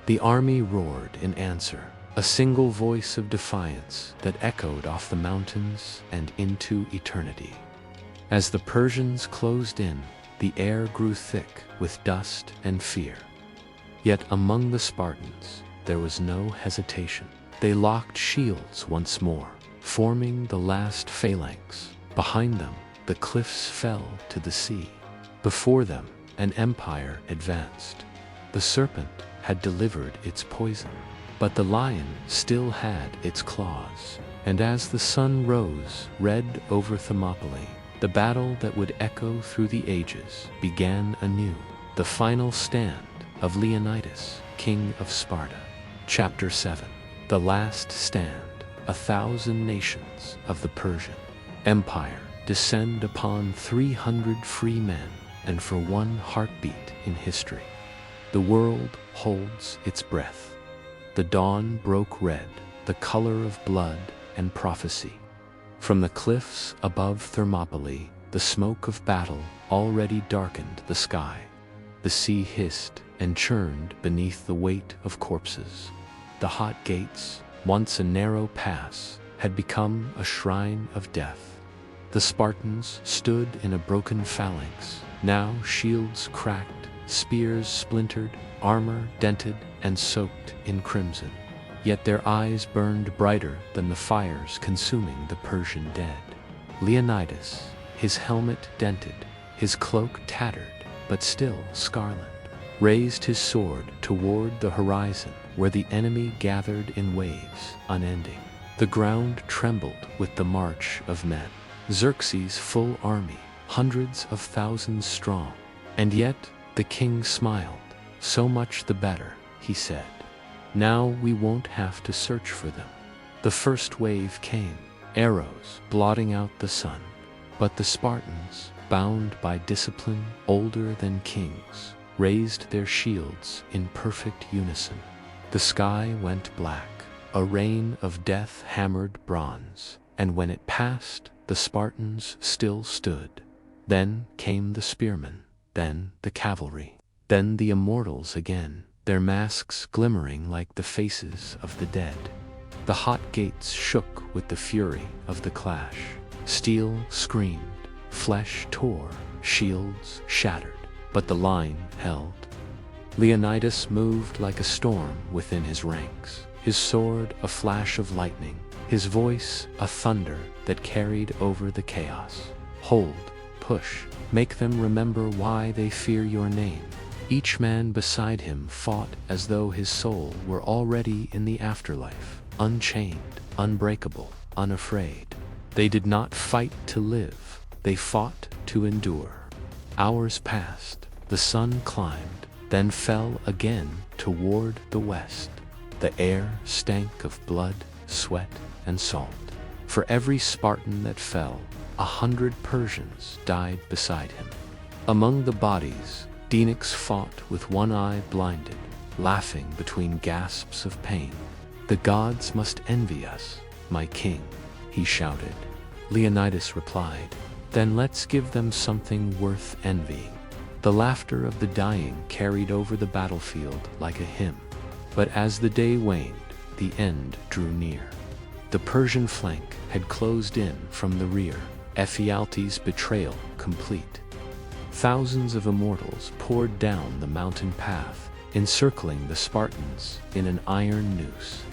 The army roared in answer, a single voice of defiance that echoed off the mountains and into eternity. As the Persians closed in, the air grew thick with dust and fear. Yet among the Spartans, there was no hesitation. They locked shields once more, forming the last phalanx. Behind them, the cliffs fell to the sea. Before them, an empire advanced. The serpent had delivered its poison, but the lion still had its claws. And as the sun rose red over Thermopylae, the battle that would echo through the ages began anew. The final stand of Leonidas, king of Sparta. Chapter 7. The Last Stand. 1,000 nations of the Persian Empire descend upon 300 free men, and for one heartbeat in history, the world holds its breath. The dawn broke red, the color of blood and prophecy. From the cliffs above Thermopylae, the smoke of battle already darkened the sky. The sea hissed and churned beneath the weight of corpses. The hot gates, once a narrow pass, had become a shrine of death. The Spartans stood in a broken phalanx, now shields cracked, spears splintered, armor dented and soaked in crimson. Yet their eyes burned brighter than the fires consuming the Persian dead. Leonidas, his helmet dented, his cloak tattered, but still scarlet, raised his sword toward the horizon where the enemy gathered in waves unending. The ground trembled with the march of men. Xerxes' full army, hundreds of thousands strong. And yet the king smiled. "So much the better," he said. "Now we won't have to search for them." The first wave came, arrows blotting out the sun. But the Spartans, bound by discipline older than kings, raised their shields in perfect unison. The sky went black, a rain of death hammered bronze, and when it passed, the Spartans still stood. Then came the spearmen, then the cavalry, then the immortals again, their masks glimmering like the faces of the dead. The hot gates shook with the fury of the clash. Steel screamed, flesh tore, shields shattered, but the line held. Leonidas moved like a storm within his ranks, his sword a flash of lightning, his voice a thunder that carried over the chaos. "Hold, push, make them remember why they fear your name. Each man beside him fought as though his soul were already in the afterlife, unchained, unbreakable, unafraid. They did not fight to live, they fought to endure. Hours passed, the sun climbed, then fell again toward the west. The air stank of blood, sweat, and salt. For every Spartan that fell, 100 Persians died beside him. Among the bodies, Phoenix fought with one eye blinded, laughing between gasps of pain. "The gods must envy us, my king," he shouted. Leonidas replied, "Then let's give them something worth envying." The laughter of the dying carried over the battlefield like a hymn. But as the day waned, the end drew near. The Persian flank had closed in from the rear, Ephialtes' betrayal complete. Thousands of immortals poured down the mountain path, encircling the Spartans in an iron noose.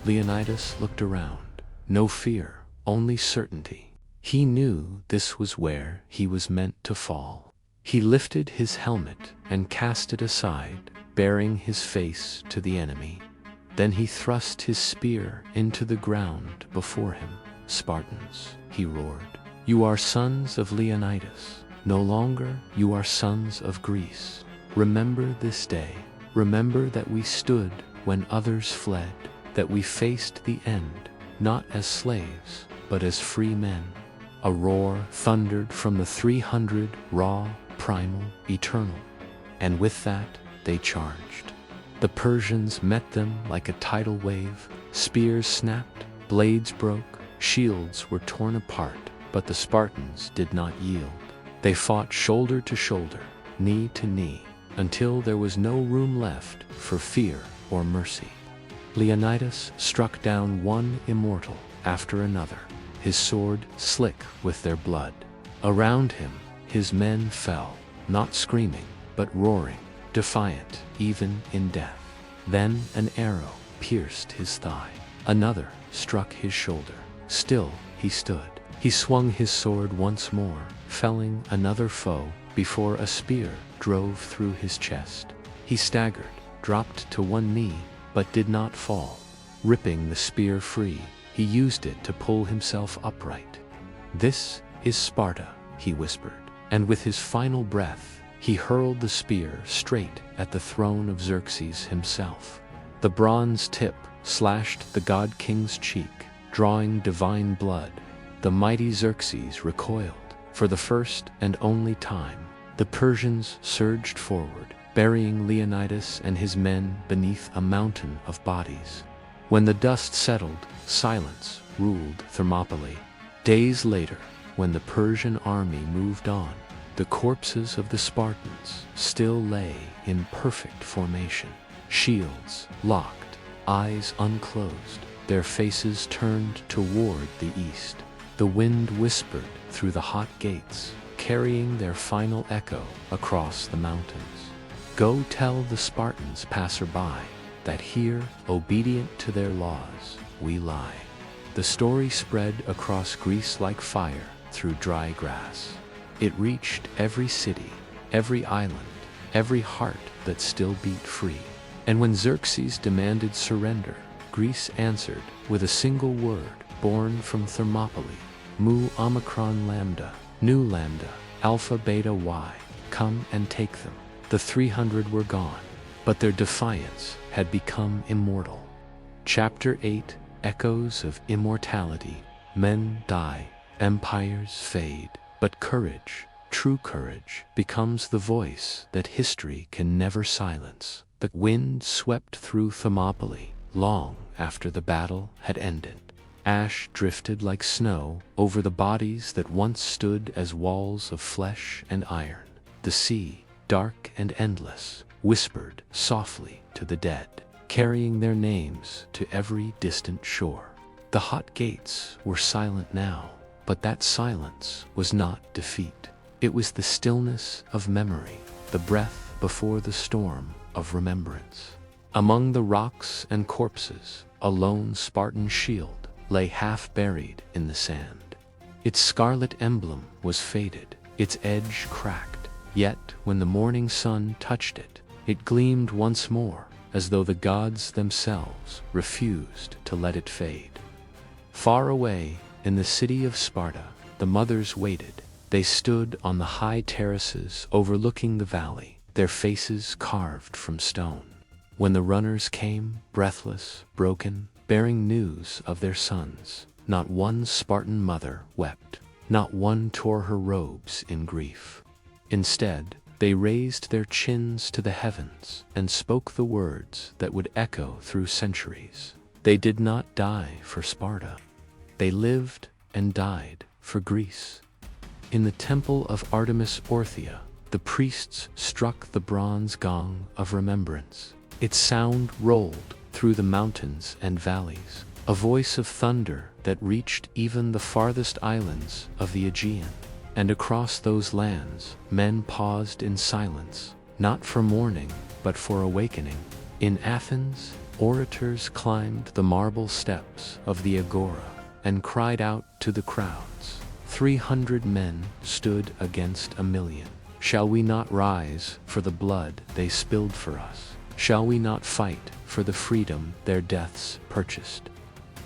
Leonidas looked around. No fear, only certainty. He knew this was where he was meant to fall. He lifted his helmet and cast it aside, baring his face to the enemy. Then he thrust his spear into the ground before him. "Spartans," he roared, "you are sons of Leonidas. No longer you are sons of Greece. Remember this day. Remember that we stood when others fled, that we faced the end, not as slaves, but as free men." A roar thundered from the 300, raw, primal, eternal. And with that, they charged. The Persians met them like a tidal wave. Spears snapped, blades broke, shields were torn apart, but the Spartans did not yield. They fought shoulder to shoulder, knee to knee, until there was no room left for fear or mercy. Leonidas struck down one immortal after another, his sword slick with their blood. Around him, his men fell, not screaming, but roaring, defiant even in death. Then an arrow pierced his thigh. Another struck his shoulder. Still he stood. He swung his sword once more, felling another foe before a spear drove through his chest. He staggered, dropped to one knee, but did not fall. Ripping the spear free, he used it to pull himself upright. "This is Sparta," he whispered, and with his final breath, he hurled the spear straight at the throne of Xerxes himself. The bronze tip slashed the god king's cheek, drawing divine blood. The mighty Xerxes recoiled. For the first and only time, the Persians surged forward, burying Leonidas and his men beneath a mountain of bodies. When the dust settled, silence ruled Thermopylae. Days later, when the Persian army moved on, the corpses of the Spartans still lay in perfect formation, shields locked, eyes unclosed, their faces turned toward the east. The wind whispered through the hot gates, carrying their final echo across the mountains. "Go tell the Spartans passerby that here, obedient to their laws, we lie." The story spread across Greece like fire through dry grass. It reached every city, every island, every heart that still beat free. And when Xerxes demanded surrender, Greece answered with a single word born from Thermopylae: Mu Omicron Lambda, Nu Lambda, Alpha Beta Y, come and take them. The 300 were gone, but their defiance had become immortal. Chapter 8: Echoes of Immortality. Men die, empires fade, but courage, true courage, becomes the voice that history can never silence. The wind swept through Thermopylae long after the battle had ended. Ash drifted like snow over the bodies that once stood as walls of flesh and iron. The sea, dark and endless, whispered softly to the dead, carrying their names to every distant shore. The hot gates were silent now, but that silence was not defeat. It was the stillness of memory, the breath before the storm of remembrance. Among the rocks and corpses, a lone Spartan shield lay half buried in the sand. Its scarlet emblem was faded, its edge cracked. Yet, when the morning sun touched it, it gleamed once more, as though the gods themselves refused to let it fade. Far away, in the city of Sparta, the mothers waited. They stood on the high terraces overlooking the valley, their faces carved from stone. When the runners came, breathless, broken, bearing news of their sons, not one Spartan mother wept, not one tore her robes in grief. Instead, they raised their chins to the heavens and spoke the words that would echo through centuries. They did not die for Sparta. They lived and died for Greece. In the temple of Artemis Orthia, the priests struck the bronze gong of remembrance. Its sound rolled through the mountains and valleys, a voice of thunder that reached even the farthest islands of the Aegean. And across those lands, men paused in silence, not for mourning, but for awakening. In Athens, orators climbed the marble steps of the agora and cried out to the crowds. 300 men stood against 1,000,000. Shall we not rise for the blood they spilled for us? Shall we not fight for the freedom their deaths purchased?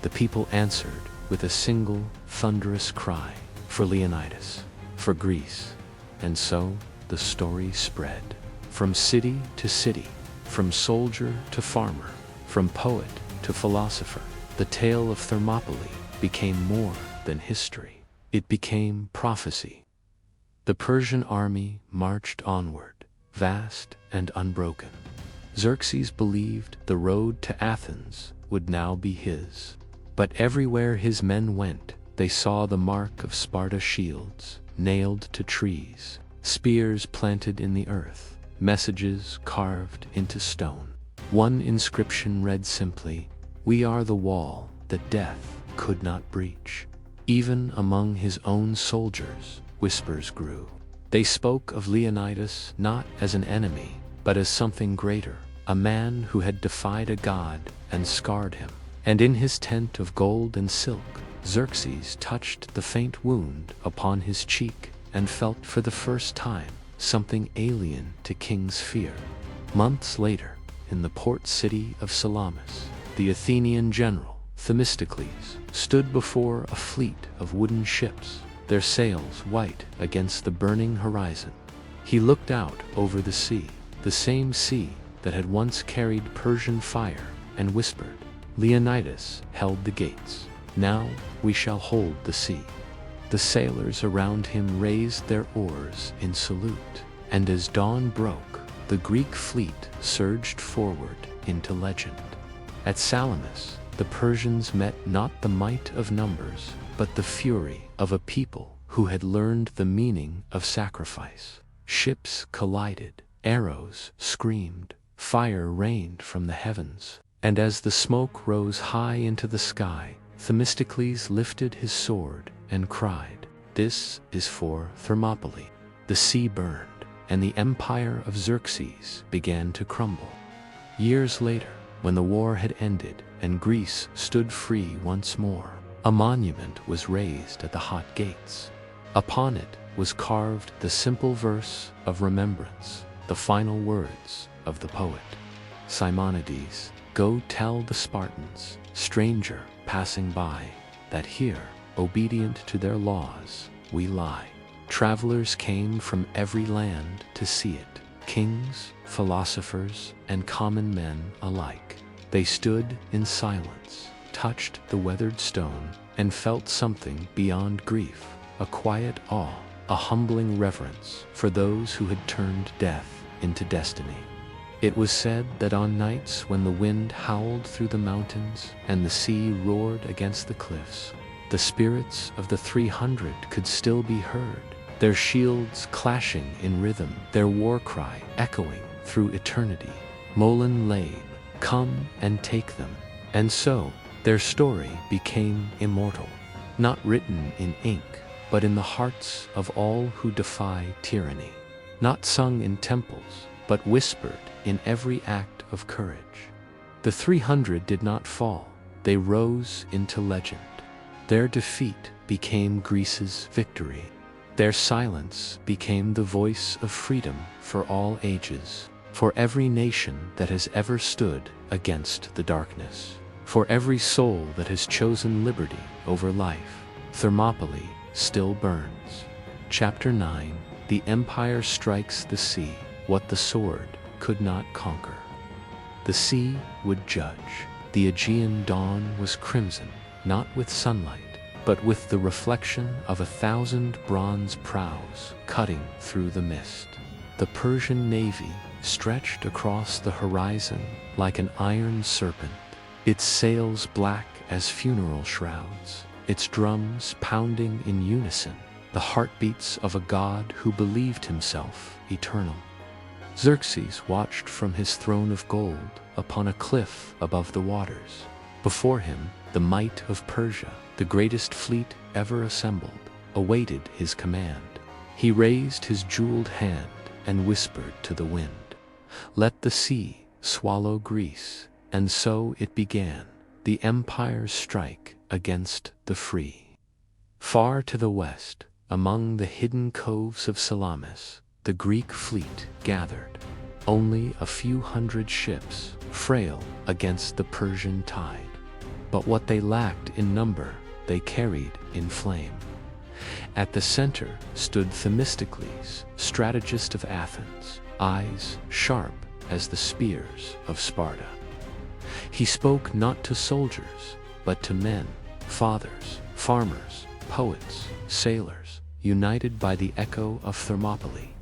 The people answered with a single thunderous cry, for Leonidas, for Greece. And so the story spread. From city to city, from soldier to farmer, from poet to philosopher, the tale of Thermopylae became more than history. It became prophecy. The Persian army marched onward, vast and unbroken. Xerxes believed the road to Athens would now be his. But everywhere his men went, they saw the mark of Sparta shields, nailed to trees, spears planted in the earth, messages carved into stone. One inscription read simply, "We are the wall that death could not breach." Even among his own soldiers, whispers grew. They spoke of Leonidas not as an enemy, but as something greater, a man who had defied a god and scarred him. And in his tent of gold and silk, Xerxes touched the faint wound upon his cheek and felt for the first time something alien to king's fear. Months later, in the port city of Salamis, the Athenian general, Themistocles, stood before a fleet of wooden ships, their sails white against the burning horizon. He looked out over the sea, the same sea that had once carried Persian fire, and whispered, "Leonidas held the gates. Now we shall hold the sea." The sailors around him raised their oars in salute, and as dawn broke, the Greek fleet surged forward into legend. At Salamis, the Persians met not the might of numbers, but the fury of a people who had learned the meaning of sacrifice. Ships collided, arrows screamed, fire rained from the heavens, and as the smoke rose high into the sky, Themistocles lifted his sword and cried, "This is for Thermopylae." The sea burned, and the empire of Xerxes began to crumble. Years later, when the war had ended and Greece stood free once more, a monument was raised at the hot gates. Upon it was carved the simple verse of remembrance, the final words of the poet. Simonides, go tell the Spartans, stranger passing by, that here, obedient to their laws, we lie. Travelers came from every land to see it, kings, philosophers, and common men alike. They stood in silence, touched the weathered stone, and felt something beyond grief, a quiet awe, a humbling reverence for those who had turned death into destiny. It was said that on nights when the wind howled through the mountains and the sea roared against the cliffs, the spirits of the 300 could still be heard, their shields clashing in rhythm, their war cry echoing through eternity. Molin Labe, come and take them. And so, their story became immortal, not written in ink, but in the hearts of all who defy tyranny. Not sung in temples, but whispered in every act of courage. The 300 did not fall, they rose into legend. Their defeat became Greece's victory. Their silence became the voice of freedom for all ages, for every nation that has ever stood against the darkness, for every soul that has chosen liberty over life. Thermopylae still burns. Chapter 9. The Empire strikes the sea, what the sword could not conquer. The sea would judge. The Aegean dawn was crimson, not with sunlight, but with the reflection of 1,000 bronze prows cutting through the mist. The Persian navy stretched across the horizon like an iron serpent, its sails black as funeral shrouds, its drums pounding in unison, the heartbeats of a god who believed himself eternal. Xerxes watched from his throne of gold upon a cliff above the waters. Before him, the might of Persia, the greatest fleet ever assembled, awaited his command. He raised his jeweled hand and whispered to the wind, "Let the sea swallow Greece." And so it began, the empire's strike against the free. Far to the west, among the hidden coves of Salamis, the Greek fleet gathered, only a few hundred ships, frail against the Persian tide. But what they lacked in number, they carried in flame. At the center stood Themistocles, strategist of Athens, eyes sharp as the spears of Sparta. He spoke not to soldiers, but to men, fathers, farmers, poets, sailors, united by the echo of Thermopylae.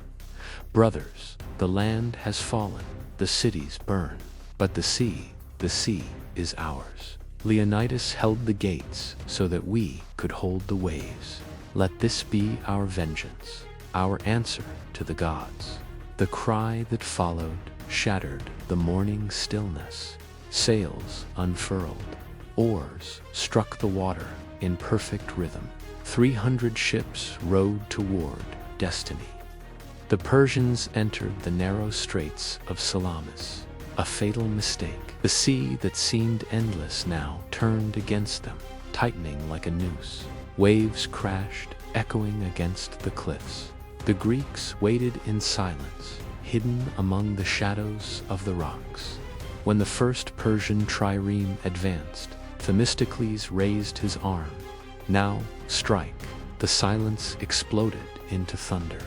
Brothers, the land has fallen, the cities burn, but the sea is ours. Leonidas held the gates so that we could hold the waves. Let this be our vengeance, our answer to the gods. The cry that followed shattered the morning stillness. Sails unfurled, oars struck the water in perfect rhythm. 300 ships rowed toward destiny. The Persians entered the narrow straits of Salamis, a fatal mistake. The sea that seemed endless now turned against them, tightening like a noose. Waves crashed, echoing against the cliffs. The Greeks waited in silence, hidden among the shadows of the rocks. When the first Persian trireme advanced, Themistocles raised his arm. "Now, strike." The silence exploded into thunder.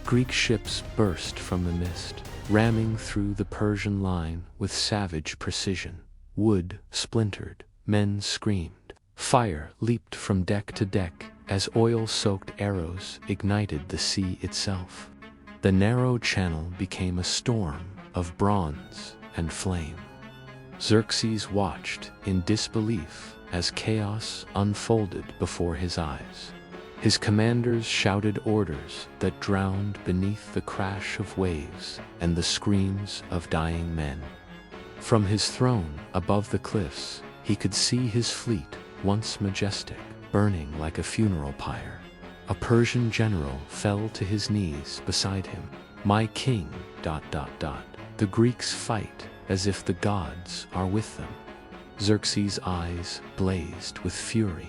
Greek ships burst from the mist, ramming through the Persian line with savage precision. Wood splintered, men screamed. Fire leaped from deck to deck as oil-soaked arrows ignited the sea itself. The narrow channel became a storm of bronze and flame. Xerxes watched in disbelief as chaos unfolded before his eyes. His commanders shouted orders that drowned beneath the crash of waves and the screams of dying men. From his throne above the cliffs, he could see his fleet, once majestic, burning like a funeral pyre. A Persian general fell to his knees beside him. "My king, ... The Greeks fight as if the gods are with them." Xerxes' eyes blazed with fury.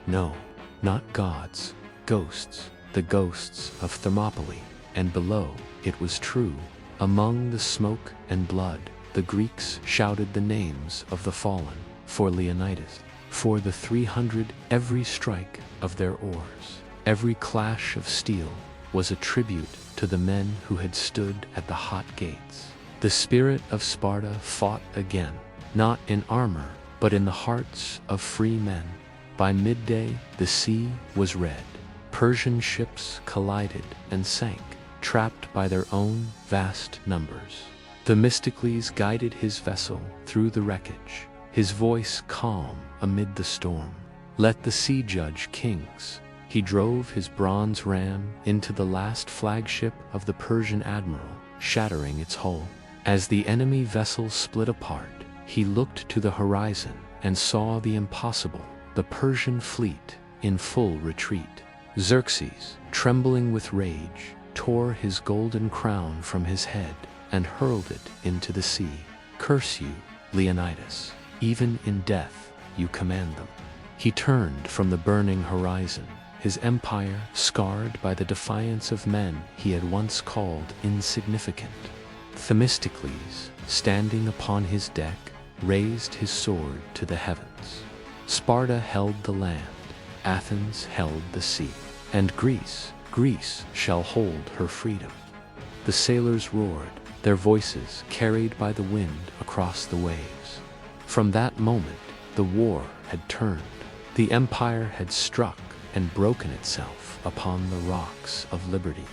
No, not gods, ghosts, the ghosts of Thermopylae, and below, it was true. Among the smoke and blood, the Greeks shouted the names of the fallen, for Leonidas, for the 300, every strike of their oars, every clash of steel was a tribute to the men who had stood at the hot gates. The spirit of Sparta fought again, not in armor, but in the hearts of free men. By midday, the sea was red. Persian ships collided and sank, trapped by their own vast numbers. Themistocles guided his vessel through the wreckage, his voice calm amid the storm. "Let the sea judge kings." He drove his bronze ram into the last flagship of the Persian admiral, shattering its hull. As the enemy vessel split apart, he looked to the horizon and saw the impossible, the Persian fleet in full retreat. Xerxes, trembling with rage, tore his golden crown from his head and hurled it into the sea. "Curse you, Leonidas, even in death you command them." He turned from the burning horizon, his empire scarred by the defiance of men he had once called insignificant. Themistocles, standing upon his deck, raised his sword to the heavens. Sparta held the land, Athens held the sea, and Greece shall hold her freedom. The sailors roared, their voices carried by the wind across the waves. From that moment, the war had turned. The empire had struck and broken itself upon the rocks of liberty.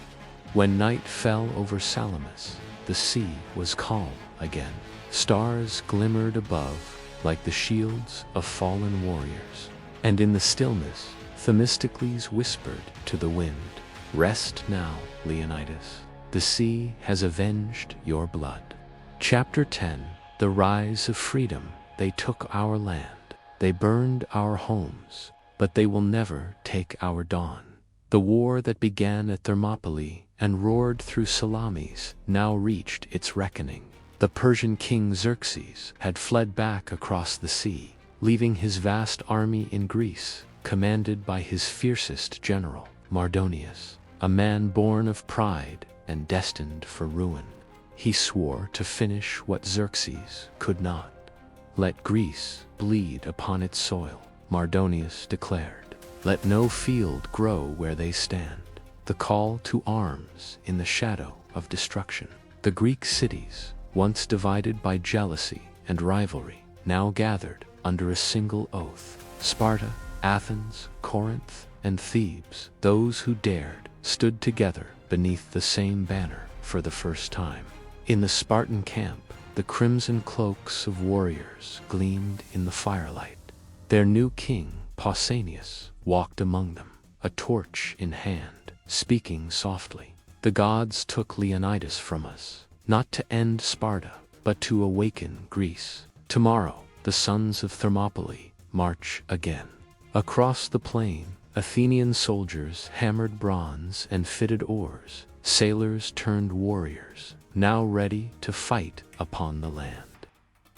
When night fell over Salamis, the sea was calm again. Stars glimmered above like the shields of fallen warriors. And in the stillness, Themistocles whispered to the wind, "Rest now, Leonidas. The sea has avenged your blood." Chapter 10. The Rise of Freedom. They took our land. They burned our homes, but they will never take our dawn. The war that began at Thermopylae and roared through Salamis now reached its reckoning. The Persian king Xerxes had fled back across the sea, leaving his vast army in Greece, commanded by his fiercest general, Mardonius, a man born of pride and destined for ruin. He swore to finish what Xerxes could not. "Let Greece bleed upon its soil," Mardonius declared. "Let no field grow where they stand." The call to arms in the shadow of destruction. The Greek cities, once divided by jealousy and rivalry, now gathered under a single oath. Sparta, Athens, Corinth, and Thebes, those who dared, stood together beneath the same banner for the first time. In the Spartan camp, the crimson cloaks of warriors gleamed in the firelight. Their new king, Pausanias, walked among them, a torch in hand, speaking softly. "The gods took Leonidas from us, not to end Sparta, but to awaken Greece. Tomorrow, the sons of Thermopylae march again." Across the plain, Athenian soldiers hammered bronze and fitted oars. Sailors turned warriors, now ready to fight upon the land.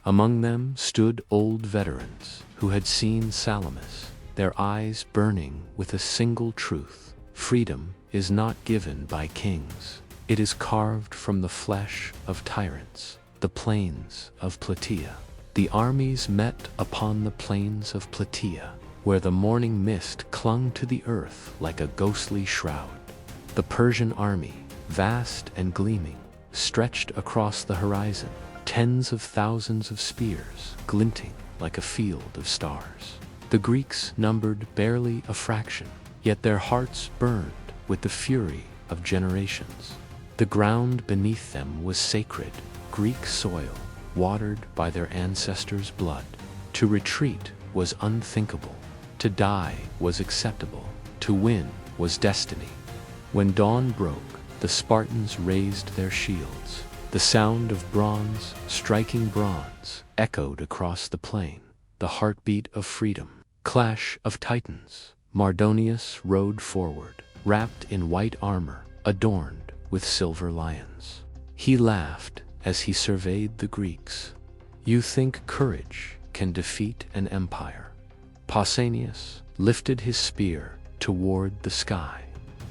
Among them stood old veterans who had seen Salamis, their eyes burning with a single truth: freedom is not given by kings. It is carved from the flesh of tyrants. The plains of Plataea. The armies met upon the plains of Plataea, where the morning mist clung to the earth like a ghostly shroud. The Persian army, vast and gleaming, stretched across the horizon, tens of thousands of spears glinting like a field of stars. The Greeks numbered barely a fraction, yet their hearts burned with the fury of generations. The ground beneath them was sacred, Greek soil, watered by their ancestors' blood. To retreat was unthinkable. To die was acceptable. To win was destiny. When dawn broke, the Spartans raised their shields. The sound of bronze striking bronze echoed across the plain, the heartbeat of freedom. Clash of titans. Mardonius rode forward, wrapped in white armor, adorned with silver lions. He laughed as he surveyed the Greeks. "You think courage can defeat an empire?" Pausanias lifted his spear toward the sky.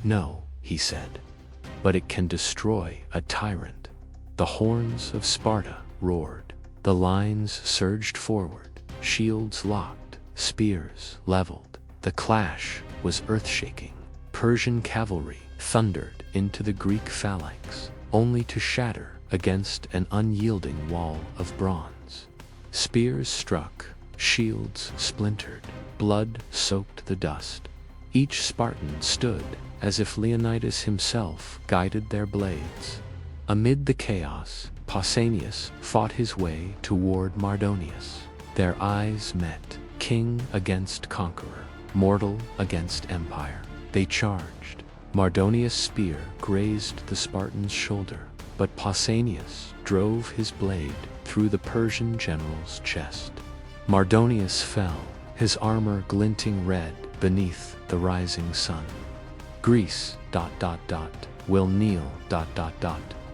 "No," he said, "but it can destroy a tyrant." The horns of Sparta roared. The lines surged forward, shields locked, spears leveled. The clash was earth-shaking. Persian cavalry thundered into the Greek phalanx, only to shatter against an unyielding wall of bronze. Spears struck, shields splintered, blood soaked the dust. Each Spartan stood as if Leonidas himself guided their blades. Amid the chaos, Pausanias fought his way toward Mardonius. Their eyes met, king against conqueror, mortal against empire. They charged. Mardonius' spear grazed the Spartan's shoulder, but Pausanias drove his blade through the Persian general's chest. Mardonius fell, his armor glinting red beneath the rising sun. "Greece, will kneel,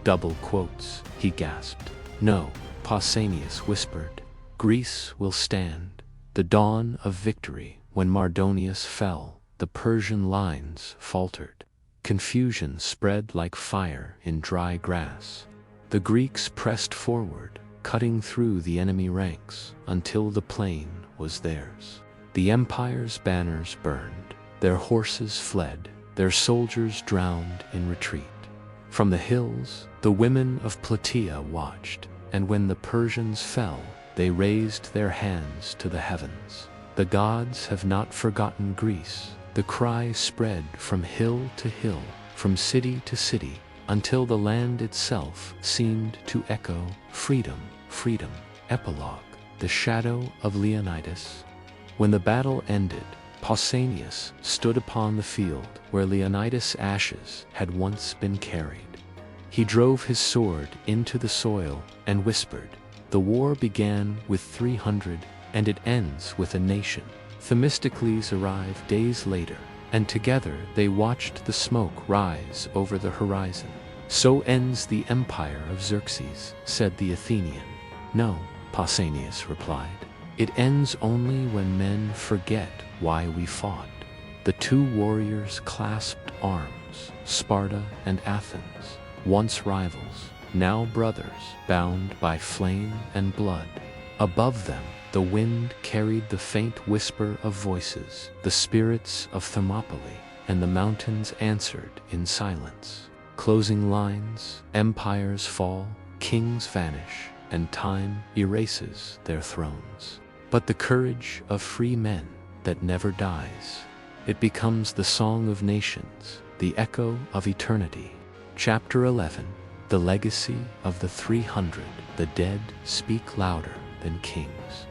double quotes," he gasped. "No," Pausanias whispered. "Greece will stand." The dawn of victory. When Mardonius fell, the Persian lines faltered. Confusion spread like fire in dry grass. The Greeks pressed forward, cutting through the enemy ranks until the plain was theirs. The empire's banners burned, their horses fled, their soldiers drowned in retreat. From the hills, the women of Plataea watched, and when the Persians fell, they raised their hands to the heavens. The gods have not forgotten Greece. The cry spread from hill to hill, from city to city, until the land itself seemed to echo, "Freedom, freedom." Epilogue: the shadow of Leonidas. When the battle ended, Pausanias stood upon the field where Leonidas' ashes had once been carried. He drove his sword into the soil and whispered, "The war began with 300, and it ends with a nation." Themistocles arrived days later, and together they watched the smoke rise over the horizon. "So ends the empire of Xerxes," said the Athenian. "No," Pausanias replied. "It ends only when men forget why we fought." The two warriors clasped arms, Sparta and Athens, once rivals, now brothers, bound by flame and blood. Above them, the wind carried the faint whisper of voices, the spirits of Thermopylae, and the mountains answered in silence. Closing lines: empires fall, kings vanish, and time erases their thrones. But the courage of free men that never dies. It becomes the song of nations, the echo of eternity. Chapter 11: The legacy of the 300. The dead speak louder than kings.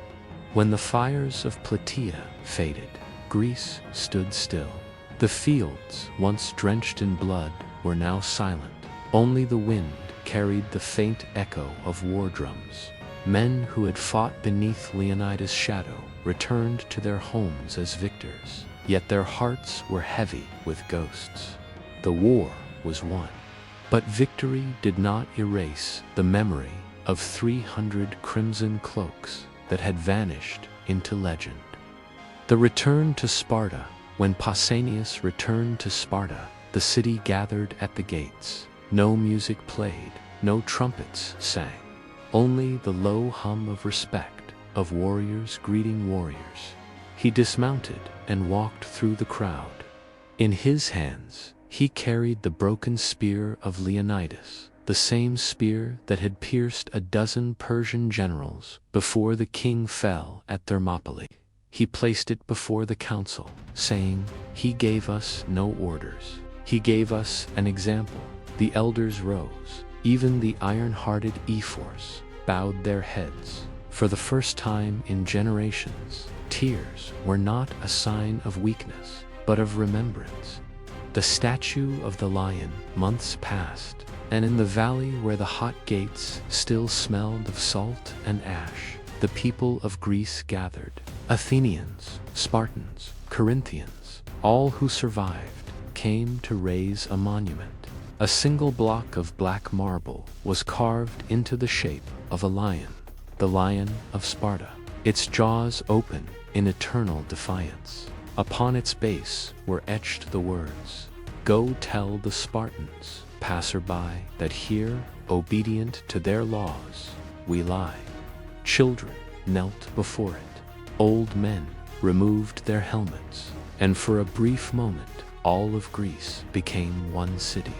When the fires of Plataea faded, Greece stood still. The fields, once drenched in blood, were now silent. Only the wind carried the faint echo of war drums. Men who had fought beneath Leonidas' shadow returned to their homes as victors, yet their hearts were heavy with ghosts. The war was won, but victory did not erase the memory of 300 crimson cloaks that had vanished into legend. The return to Sparta. When Pausanias returned to Sparta, the city gathered at the gates. No music played, no trumpets sang, only the low hum of respect of warriors greeting warriors. He dismounted and walked through the crowd. In his hands, he carried the broken spear of Leonidas, the same spear that had pierced a dozen Persian generals before the king fell at Thermopylae. He placed it before the council, saying, "He gave us no orders. He gave us an example." The elders rose. Even the iron-hearted ephors bowed their heads. For the first time in generations, tears were not a sign of weakness, but of remembrance. The statue of the lion. Months passed, and in the valley where the hot gates still smelled of salt and ash, the people of Greece gathered. Athenians, Spartans, Corinthians, all who survived, came to raise a monument. A single block of black marble was carved into the shape of a lion, the Lion of Sparta, its jaws open in eternal defiance. Upon its base were etched the words, "Go tell the Spartans, passerby, that here, obedient to their laws, we lie." Children knelt before it. Old men removed their helmets, and for a brief moment, all of Greece became one city.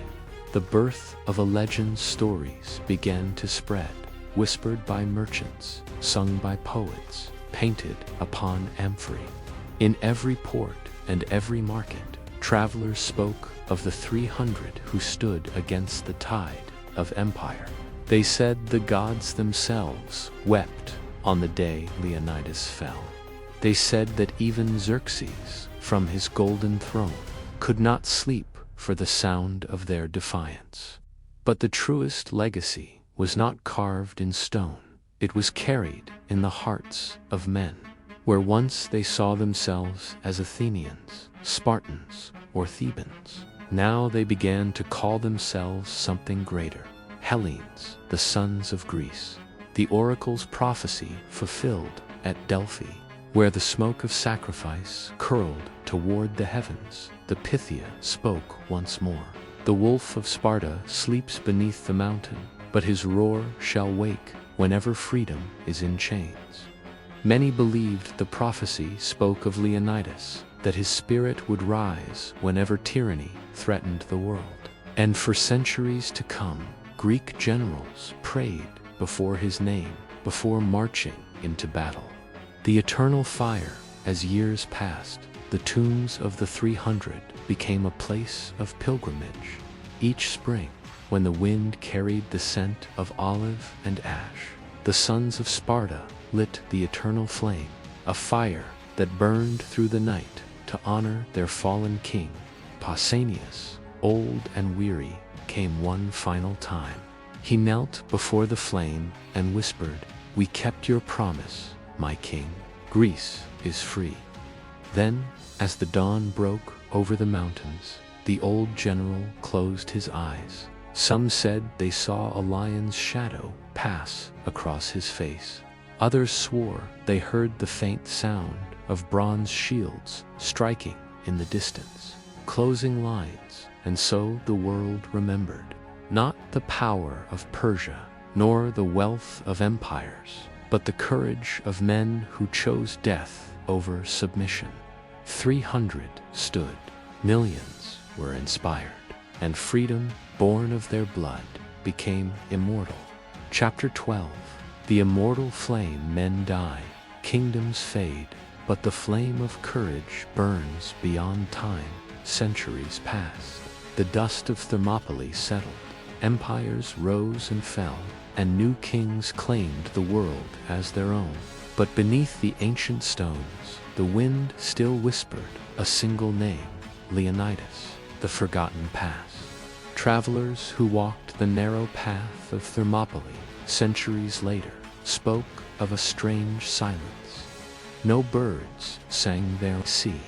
The birth of a legend's stories began to spread, whispered by merchants, sung by poets, painted upon amphorae. In every port and every market, travelers spoke of the 300 who stood against the tide of empire. They said the gods themselves wept on the day Leonidas fell. They said that even Xerxes, from his golden throne, could not sleep for the sound of their defiance. But the truest legacy was not carved in stone. It was carried in the hearts of men. Where once they saw themselves as Athenians, Spartans, or Thebans, now they began to call themselves something greater. Hellenes, the sons of Greece. The oracle's prophecy fulfilled at Delphi. Where the smoke of sacrifice curled toward the heavens, the Pythia spoke once more. The wolf of Sparta sleeps beneath the mountain, but his roar shall wake whenever freedom is in chains. Many believed the prophecy spoke of Leonidas, that his spirit would rise whenever tyranny threatened the world. And for centuries to come, Greek generals prayed before his name, before marching into battle. The eternal fire, as years passed, the tombs of the 300 became a place of pilgrimage. Each spring, when the wind carried the scent of olive and ash, the sons of Sparta lit the eternal flame, a fire that burned through the night to honor their fallen king. Pausanias, old and weary, came one final time. He knelt before the flame and whispered, "We kept your promise, my king. Greece is free." Then, as the dawn broke over the mountains, the old general closed his eyes. Some said they saw a lion's shadow pass across his face. Others swore they heard the faint sound of bronze shields striking in the distance. Closing lines, and so the world remembered. Not the power of Persia, nor the wealth of empires, but the courage of men who chose death over submission. 300 stood, millions were inspired, and freedom, born of their blood, became immortal. Chapter 12. The immortal flame. Men die, kingdoms fade, but the flame of courage burns beyond time. Centuries passed. The dust of Thermopylae settled. Empires rose and fell, and new kings claimed the world as their own. But beneath the ancient stones, the wind still whispered a single name, Leonidas, the forgotten past. Travelers who walked the narrow path of Thermopylae centuries later spoke of a strange silence. No birds sang there. Sea,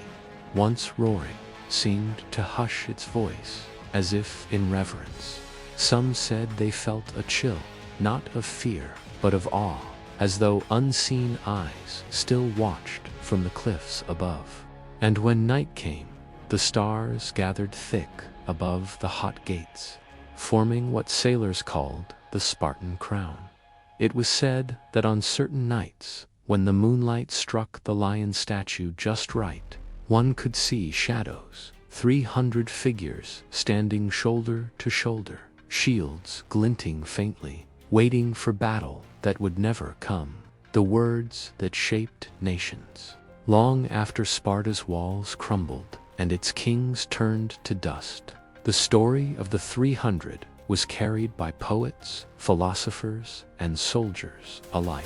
once roaring, seemed to hush its voice, as if in reverence. Some said they felt a chill, not of fear, but of awe, as though unseen eyes still watched from the cliffs above. And when night came, the stars gathered thick above the hot gates, forming what sailors called the Spartan crown. It was said that on certain nights, when the moonlight struck the lion statue just right, one could see shadows, 300 figures standing shoulder to shoulder, shields glinting faintly, waiting for battle that would never come. The words that shaped nations. Long after Sparta's walls crumbled and its kings turned to dust, the story of the 300 was carried by poets, philosophers, and soldiers alike.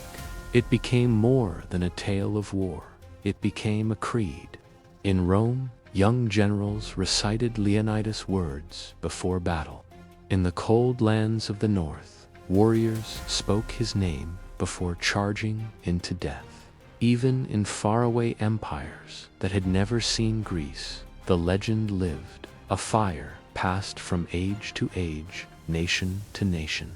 It became more than a tale of war. It became a creed. In Rome, young generals recited Leonidas' words before battle. In the cold lands of the north, warriors spoke his name before charging into death. Even in faraway empires that had never seen Greece, the legend lived, a fire passed from age to age, nation to nation.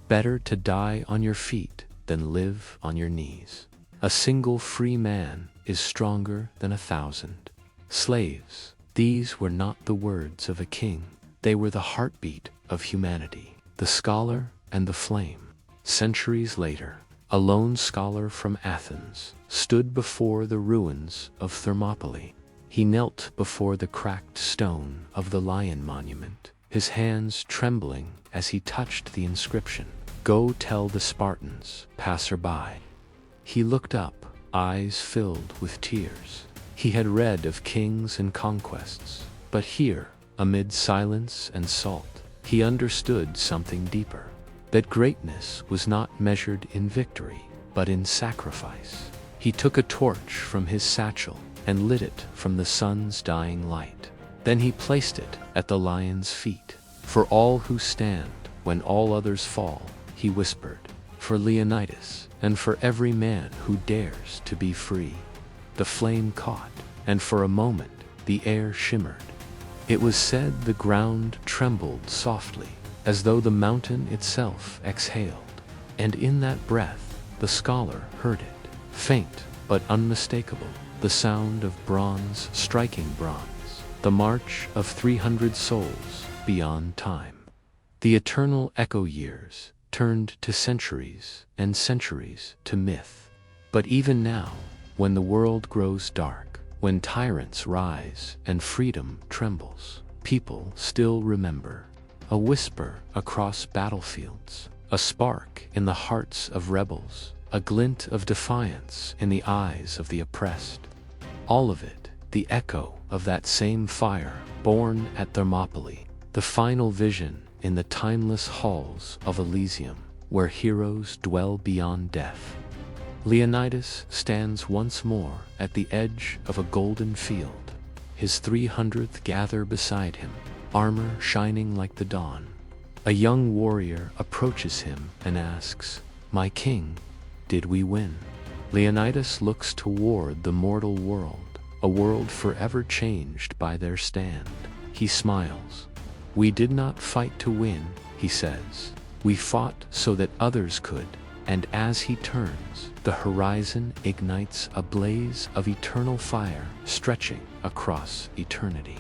Better to die on your feet than live on your knees. A single free man is stronger than 1,000. Slaves, these were not the words of a king. They were the heartbeat of humanity, the scholar and the flame. Centuries later, a lone scholar from Athens stood before the ruins of Thermopylae. He knelt before the cracked stone of the lion monument, his hands trembling as he touched the inscription, "Go tell the Spartans, passerby." He looked up, eyes filled with tears. He had read of kings and conquests, but here, amid silence and salt, he understood something deeper. That greatness was not measured in victory, but in sacrifice. He took a torch from his satchel and lit it from the sun's dying light. Then he placed it at the lion's feet. "For all who stand when all others fall," he whispered, "for Leonidas, and for every man who dares to be free." The flame caught, and for a moment the air shimmered. It was said the ground trembled softly, as though the mountain itself exhaled. And in that breath, the scholar heard it, faint but unmistakable, the sound of bronze striking bronze, the march of 300 souls beyond time. The eternal echo years turned to centuries and centuries to myth. But even now, when the world grows dark, when tyrants rise and freedom trembles, people still remember. A whisper across battlefields, a spark in the hearts of rebels, a glint of defiance in the eyes of the oppressed. All of it, the echo of that same fire born at Thermopylae, the final vision in the timeless halls of Elysium, where heroes dwell beyond death. Leonidas stands once more at the edge of a golden field. His 300th gather beside him, armor shining like the dawn. A young warrior approaches him and asks, "My king, did we win?" Leonidas looks toward the mortal world, a world forever changed by their stand. He smiles. "We did not fight to win," he says. "We fought so that others could." And as he turns, the horizon ignites a blaze of eternal fire stretching across eternity.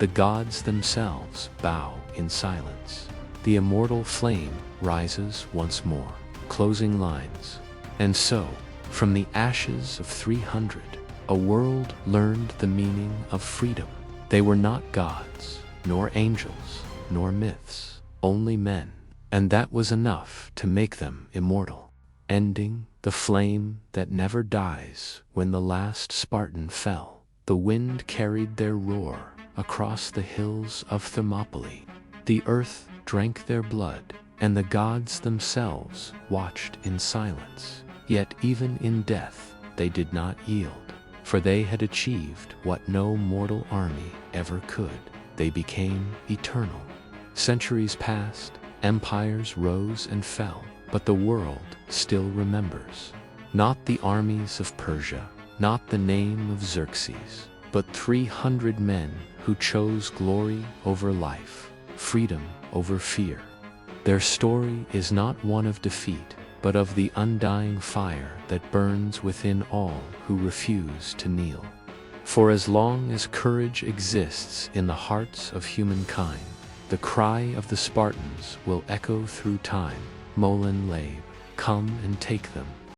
The gods themselves bow in silence. The immortal flame rises once more. Closing lines. And so, from the ashes of 300, a world learned the meaning of freedom. They were not gods, nor angels, nor myths, only men. And that was enough to make them immortal, ending the flame that never dies. When the last Spartan fell, the wind carried their roar across the hills of Thermopylae. The earth drank their blood, and the gods themselves watched in silence. Yet even in death, they did not yield, for they had achieved what no mortal army ever could. They became eternal. Centuries passed, empires rose and fell, but the world still remembers. Not the armies of Persia, not the name of Xerxes, but 300 men who chose glory over life, freedom over fear. Their story is not one of defeat, but of the undying fire that burns within all who refuse to kneel. For as long as courage exists in the hearts of humankind, the cry of the Spartans will echo through time. Molin Lab, come and take them.